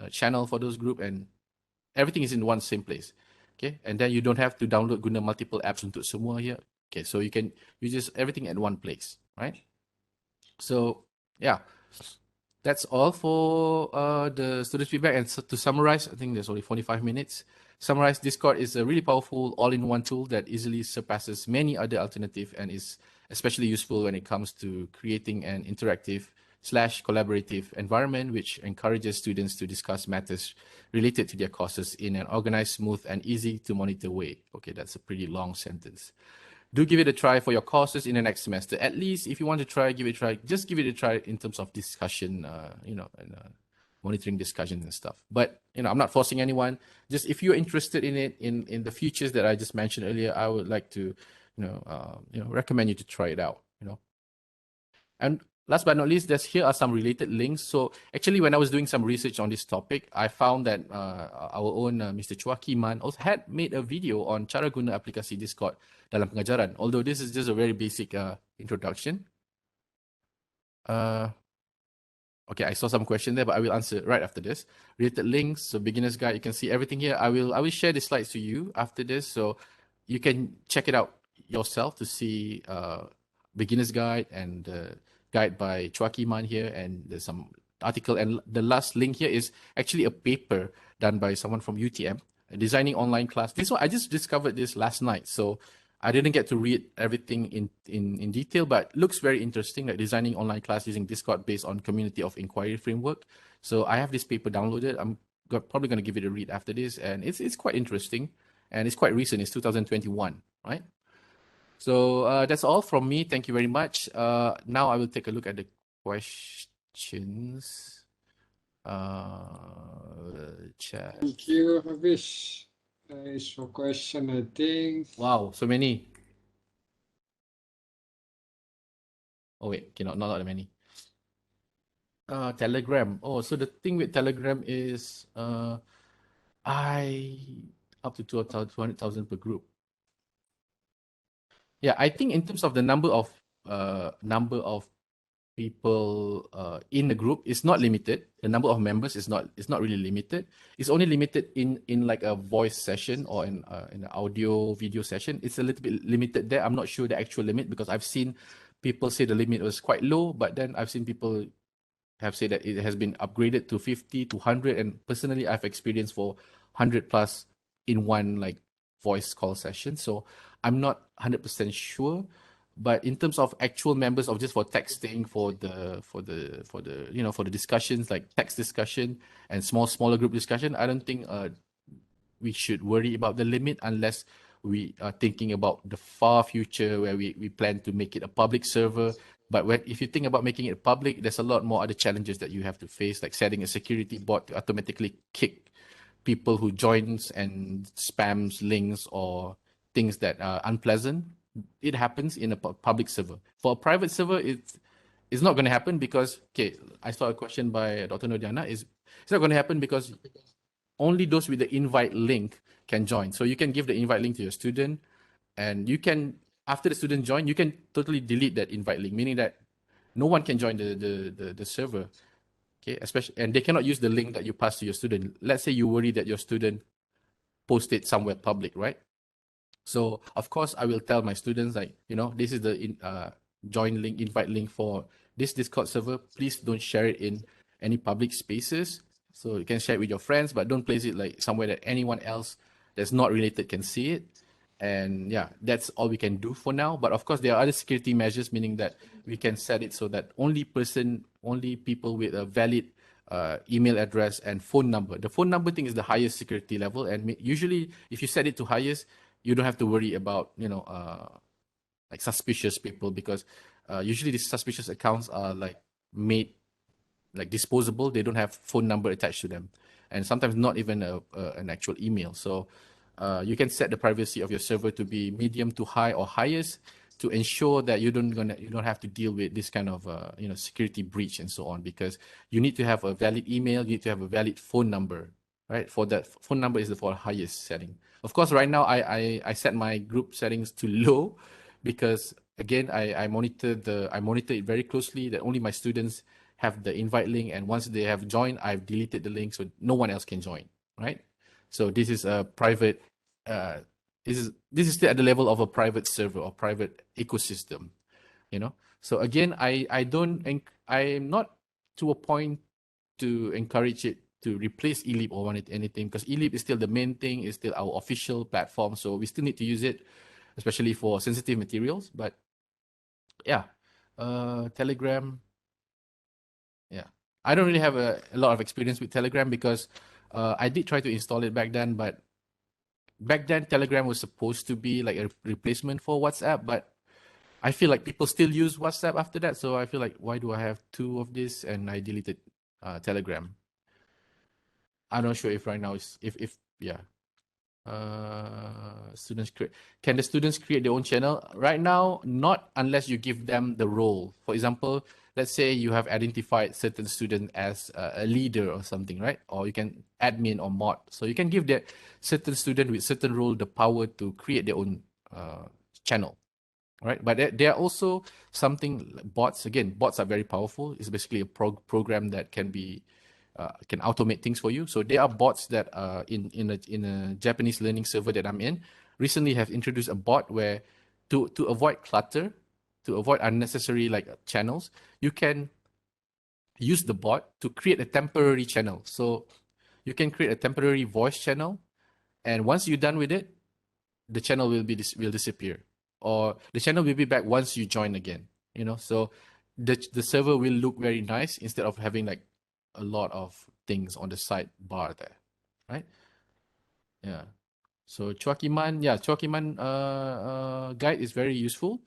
channel for those group, and everything is in one same place. Okay, and then you don't have to download guna multiple apps untuk semua here. Okay, so you can use just everything at one place, right? So yeah, that's all for the student feedback. And so to summarize, I think there's only 45 minutes. Summarize, Discord is a really powerful all-in-one tool that easily surpasses many other alternatives and is especially useful when it comes to creating an interactive / collaborative environment which encourages students to discuss matters related to their courses in an organized, smooth, and easy to monitor way. Okay, that's a pretty long sentence. Do give it a try for your courses in the next semester. At least if you want to try, give it a try. Just give it a try in terms of discussion, and monitoring discussions and stuff. But I'm not forcing anyone. Just if you're interested in it, in the features that I just mentioned earlier, I would like to, recommend you to try it out. And last but not least, here are some related links. So actually, when I was doing some research on this topic, I found that our own Mr. Chua Kiman also had made a video on cara guna aplikasi Discord dalam pengajaran. Although this is just a very basic introduction. Okay, I saw some question there, but I will answer right after this. Related links, so beginner's guide, you can see everything here. I will share the slides to you after this, so you can check it out yourself to see beginner's guide and guide by Chua Kiman here, and there's some article. And the last link here is actually a paper done by someone from UTM, designing online class. This one, I just discovered this last night, so I didn't get to read everything in detail, but looks very interesting, like designing online class using Discord based on community of inquiry framework. So I have this paper downloaded. I'm probably going to give it a read after this, and it's quite interesting, and it's quite recent. It's 2021, right? So that's all from me. Thank you very much. Now I will take a look at the questions. Chat. Thank you, Hafiz. Is for question, I think. Wow, so many. Oh wait, okay, not that many. Telegram. Oh, so the thing with Telegram is I up to 200,000 per group. Yeah, I think in terms of the number of people in the group is not limited. The number of members is not really limited. It's only limited in like a voice session or in an audio video session. It's a little bit limited there. I'm not sure the actual limit because I've seen people say the limit was quite low, but then I've seen people have said that it has been upgraded to 50 to 100, and personally I've experienced for 100 plus in one like voice call session. So I'm not 100% sure, but in terms of actual members of just for texting, for the you know, for the discussions like text discussion and smaller group discussion, I don't think we should worry about the limit unless we are thinking about the far future where we plan to make it a public server. But if you think about making it public, there's a lot more other challenges that you have to face, like setting a security bot to automatically kick people who joins and spams links or things that are unpleasant. It happens in a public server. For a private server, it's not going to happen because, okay, I saw a question by Dr. Nodiana, it's not going to happen because only those with the invite link can join. So you can give the invite link to your student, and you can, after the student join, you can totally delete that invite link, meaning that no one can join the server. Okay, especially, and they cannot use the link that you pass to your student. Let's say you worry that your student posted somewhere public, right? So of course I will tell my students, like, you know, this is the join link, invite link for this Discord server. Please don't share it in any public spaces. So you can share it with your friends, but don't place it like somewhere that anyone else that's not related can see it. And yeah, that's all we can do for now. But of course, there are other security measures, meaning that we can set it so that only people with a valid email address and phone number. The phone number thing is the highest security level. And usually, if you set it to highest, you don't have to worry about, you know, like suspicious people, because usually these suspicious accounts are like made like disposable. They don't have phone number attached to them, and sometimes not even an actual email. So you can set the privacy of your server to be medium to high or highest to ensure that you don't have to deal with this kind of you know, security breach and so on, because you need to have a valid email, you need to have a valid phone number, right? For that phone number is for highest setting. Of course, right now I set my group settings to low because again I monitor it very closely that only my students have the invite link, and once they have joined, I've deleted the link so no one else can join, right? So this is a private. This is still at the level of a private server or private ecosystem, you know. So again, I'm not to a point to encourage it to replace eLEAP or anything, because eLEAP is still the main thing, is still our official platform, so we still need to use it, especially for sensitive materials. But yeah, Telegram. Yeah, I don't really have a lot of experience with Telegram because I did try to install it back then, but back then Telegram was supposed to be like a replacement for WhatsApp, but I feel like people still use WhatsApp after that, so I feel like, why do I have two of this? And I deleted Telegram. I'm not sure if right now is if yeah. Can the students create their own channel? Right now, not unless you give them the role. For example, let's say you have identified certain student as a leader or something, right? Or you can admin or mod. So you can give that certain student with certain role the power to create their own channel, right? But there are also something like bots. Again, bots are very powerful. It's basically a program that can automate things for you. So there are bots that in a Japanese learning server that I'm in recently have introduced a bot where to avoid clutter, to avoid unnecessary like channels, you can use the bot to create a temporary channel. So you can create a temporary voice channel, and once you're done with it, the channel will disappear, or the channel will be back once you join again. You know, so the server will look very nice instead of having like a lot of things on the sidebar there, right? Yeah. So Chuakiman guide is very useful.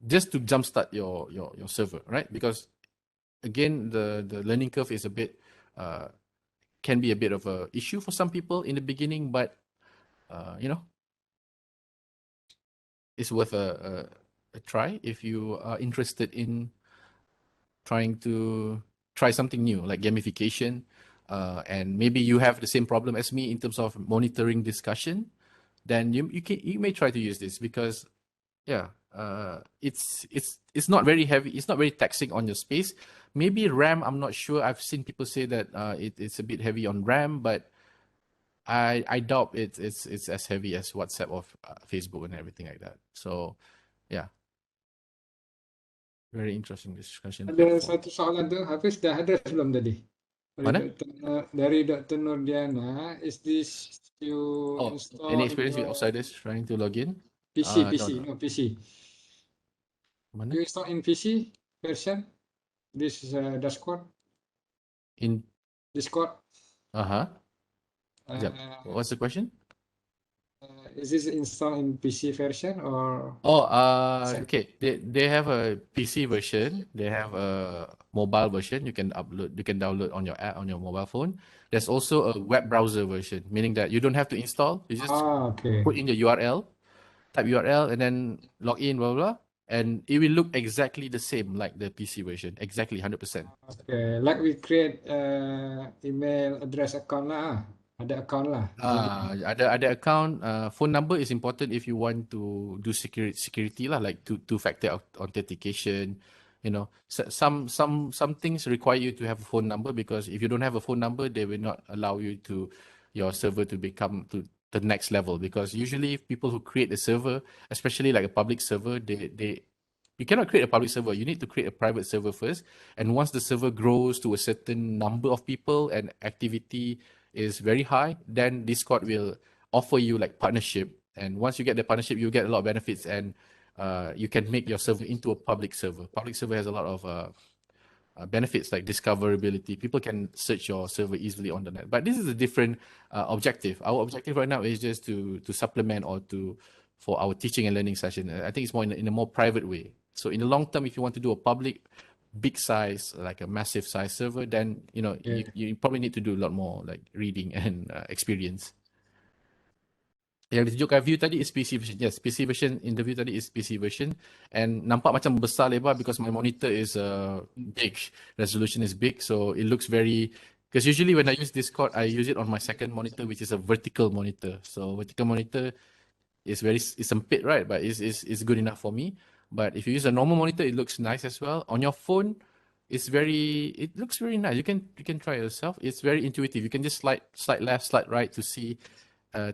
Just to jumpstart your server, right? Because again, the learning curve is a bit can be a bit of a issue for some people in the beginning, but you know, it's worth a try if you are interested in trying to try something new like gamification, and maybe you have the same problem as me in terms of monitoring discussion, then you may try to use this, because yeah, it's not very heavy. It's not very taxing on your space. Maybe RAM, I'm not sure. I've seen people say that it's a bit heavy on RAM, but I doubt it's as heavy as WhatsApp or Facebook and everything like that. So yeah, very interesting discussion. Ada satu soalan tu, Hafiz dah address belum tadi? Mana? Dari Dr. Nurdiana, is this you install Any in experience with your outsiders trying to log in? PC, No. PC. Mana? You install in PC version? This is Discord. In Discord. Sekejap. What's the question? Is this installed in PC version or? Okay. They have a PC version. They have a mobile version. You can download on your app on your mobile phone. There's also a web browser version, meaning that you don't have to install. You just Okay. put in the URL, type URL, and then log in, blah, blah, blah, and it will look exactly the same like the PC version, exactly 100%. Okay, like we create email address account lah. Ada account lah. Ada account. Phone number is important if you want to do security lah, like two-factor authentication. You know, some things require you to have a phone number, because if you don't have a phone number, they will not allow your server to become to the next level. Because usually people who create a server, especially like a public server, you cannot create a public server. You need to create a private server first. And once the server grows to a certain number of people and activity is very high, then Discord will offer you like partnership. And once you get the partnership, you get a lot of benefits, and you can make your server into a public server. Public server has a lot of benefits like discoverability. People can search your server easily on the net. But this is a different objective. Our objective right now is just to supplement or for our teaching and learning session. I think it's more in a more private way. So in the long term, if you want to do a public, big size, like a massive size server, then you probably need to do a lot more like reading and experience. Yang ditunjukkan view tadi is PC version. Yes, PC version in the view tadi is PC version. And nampak macam besar lebar because my monitor is big. Resolution is big, so it looks very... Because usually when I use Discord, I use it on my second monitor, which is a vertical monitor. So vertical monitor is it's sempit, right? But it's good enough for me. But if you use a normal monitor, it looks nice as well. On your phone, it looks very nice. You can try it yourself. It's very intuitive. You can just slide left, slide right to see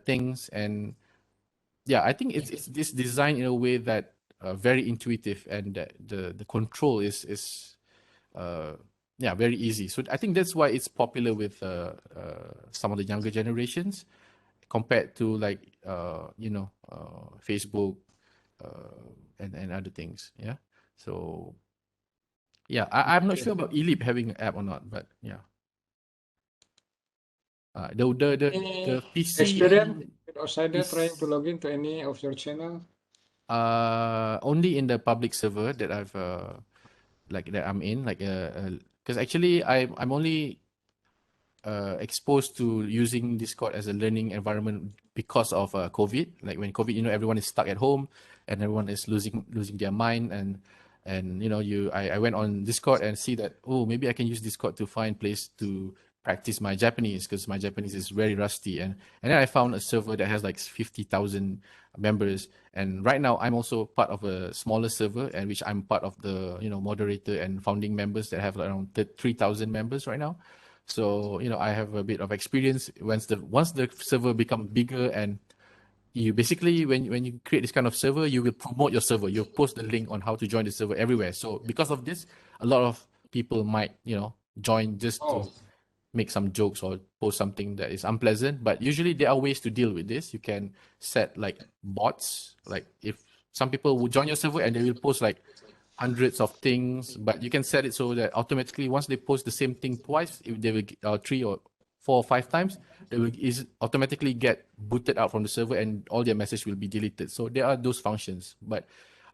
things. And yeah, I think it's this design in a way that very intuitive, and the control is very easy. So I think that's why it's popular with some of the younger generations compared to like Facebook and other things. Yeah. So yeah, I'm not sure about eLEAP having an app or not, but yeah. The PC experience with outsider trying to log into any of your channel? Only in the public server that I've that I'm in, like because actually I'm only exposed to using Discord as a learning environment because of COVID. Like when COVID, everyone is stuck at home and everyone is losing their mind, and I went on Discord and see that, oh, maybe I can use Discord to find place to practice my Japanese, because my Japanese is very rusty, and then I found a server that has like 50,000 members, and right now I'm also part of a smaller server, and which I'm part of the moderator and founding members that have around 3,000 members right now. So I have a bit of experience. Once the server become bigger, and you basically when you create this kind of server, you will promote your server. You post the link on how to join the server everywhere. So because of this, a lot of people might join just to make some jokes or post something that is unpleasant. But usually there are ways to deal with this. You can set like bots. Like if some people will join your server and they will post like hundreds of things, but you can set it so that automatically once they post the same thing twice, if they will 3 or 4 or 5 times, they will automatically get booted out from the server and all their message will be deleted. So there are those functions, but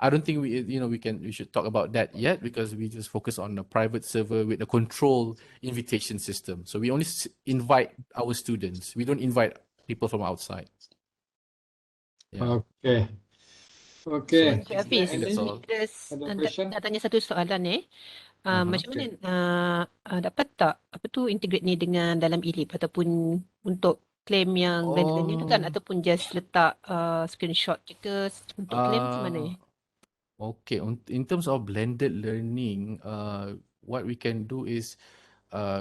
I don't think we should talk about that yet, because we just focus on a private server with a control invitation system. So we only invite our students. We don't invite people from outside. Yeah. Okay. Okay, Hafiz, That's all. nak tanya satu soalan macam mana dapat tak integrate ni dengan dalam eLEAP, ataupun untuk claim yang lain-lainnya tu kan, ataupun just letak screenshot je ke untuk claim macam mana? Okay, in terms of blended learning, what we can do is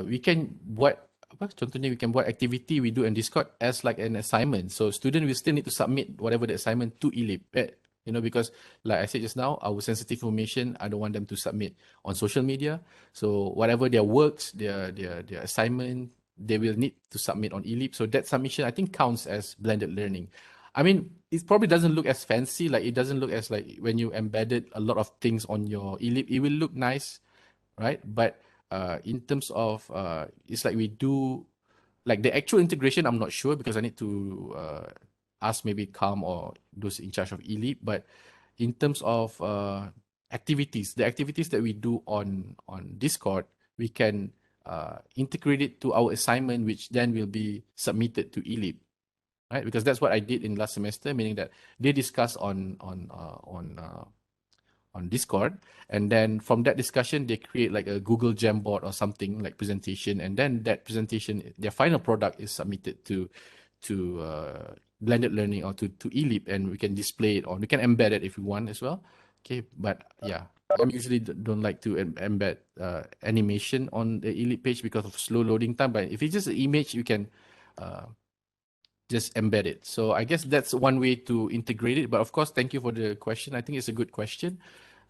we can buat apa contohnya we can buat activity we do in Discord as like an assignment. So student will still need to submit whatever the assignment to eLEAP. You know, because like I said just now, our sensitive information, I don't want them to submit on social media. So whatever their works, their assignment, they will need to submit on eLEAP. So that submission I think counts as blended learning. I mean, it probably doesn't look as fancy, like it doesn't look as like when you embedded a lot of things on your eLEAP, it will look nice, right? But in terms of it's like we do like the actual integration, I'm not sure because I need to ask maybe Calm or those in charge of eLEAP. But in terms of activities, the activities that we do on Discord, we can integrate it to our assignment, which then will be submitted to eLEAP, right? Because that's what I did in last semester, meaning that they discuss on Discord, and then from that discussion they create like a Google Jamboard or something like presentation, and then that presentation, their final product is submitted to blended learning or to eLEAP, and we can display it or we can embed it if we want as well. Okay, but yeah, I usually don't like to embed animation on the eLEAP page because of slow loading time. But if it's just an image, you can just embed it. So I guess that's one way to integrate it. But of course, thank you for the question. I think it's a good question.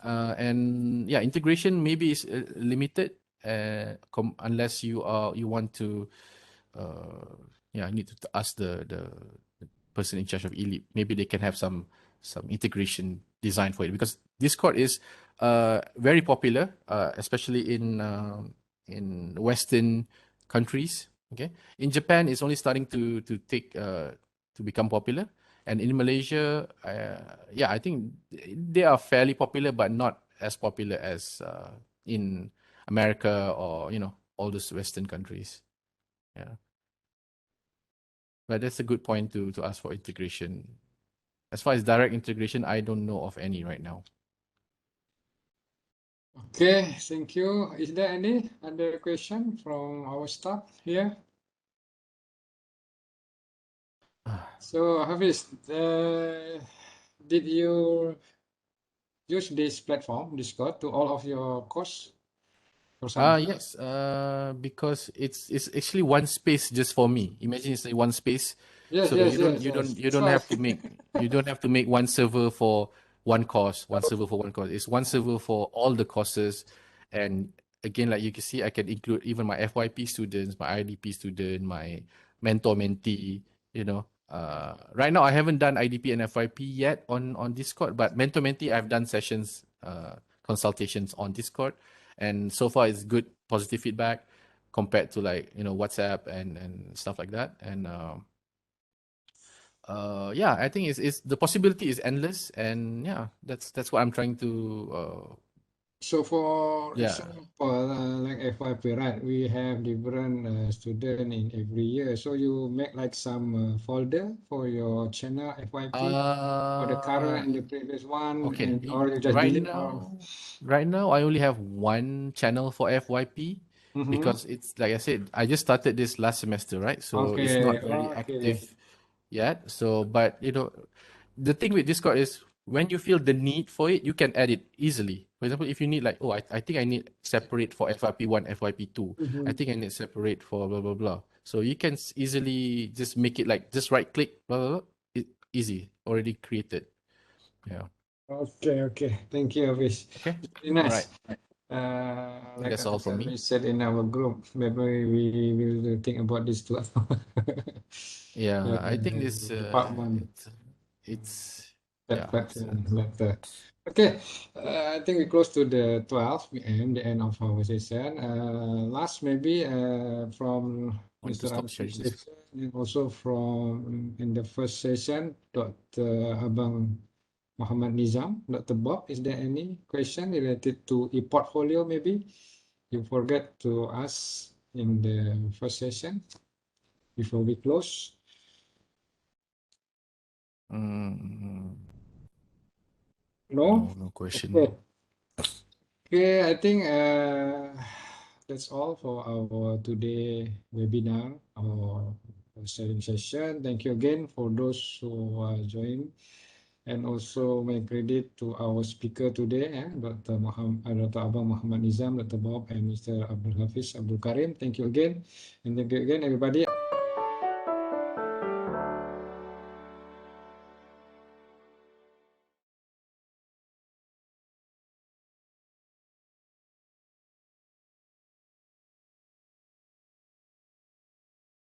And yeah, integration maybe is limited unless you want to I need to ask the person in charge of eLEAP. Maybe they can have some integration design for it, because Discord is very popular, especially in Western countries. Okay, in Japan, it's only starting to take to become popular, and in Malaysia, I think they are fairly popular, but not as popular as in America or all those Western countries. Yeah, but that's a good point to ask for integration. As far as direct integration, I don't know of any right now. Okay, thank you. Is there any other question from our staff here? So, Hafiz, did you use this platform, Discord, to all of your course? Yes, because it's actually one space just for me. Imagine it's like one space. Yes, So yes, you don't yes, you don't yes. you don't have to make one server for one course, one server for one course. It's one server for all the courses. And again, like you can see, I can include even my FYP students, my IDP student, my mentor mentee, right now I haven't done IDP and FYP yet on Discord, but mentor mentee I've done sessions, consultations on Discord. And so far it's good, positive feedback compared to like WhatsApp and stuff like that. And I think it's the possibility is endless, and yeah, that's what I'm trying to So for yeah. example, like FYP, right? We have different student in every year. So you make like some folder for your channel FYP for the current and the previous one, Okay. and or you just Right delete all. now I only have one channel for FYP because it's like I said, I just started this last semester, right? So it's Okay, not very okay. active yet. So, but the thing with Discord is when you feel the need for it, you can add it easily. For example, if you need like, oh, I think I need separate for FYP1, FYP2. I think I need separate for blah, blah, blah. So you can easily just make it like, just right click, blah, blah, blah. Easy, already created. Yeah. Okay, okay. Thank you, Hafiz. Okay. Very nice. All right. Like That's all from me. we said in our group, maybe we will think about this too. Yeah, I think this department. it's That platform letter. Okay, I think we close to the 12. We aim the end of our session. Last maybe from Want to Mr. stop Abdul sharing this. and also from in the first session, Dr. Abang Mohammad Nizam, Dr. Bob. Is there any question related to e-portfolio? Maybe you forget to ask in the first session before we close. No? No question. Okay. Okay, I think that's all for our today webinar or sharing session. Thank you again for those who are joining And also my credit to our speaker today, Dr. Abang Mohammad Nizam, Dr. Bob, and Mr. Abdul Hafiz, Abdul Karim. Thank you again. And thank you again, everybody.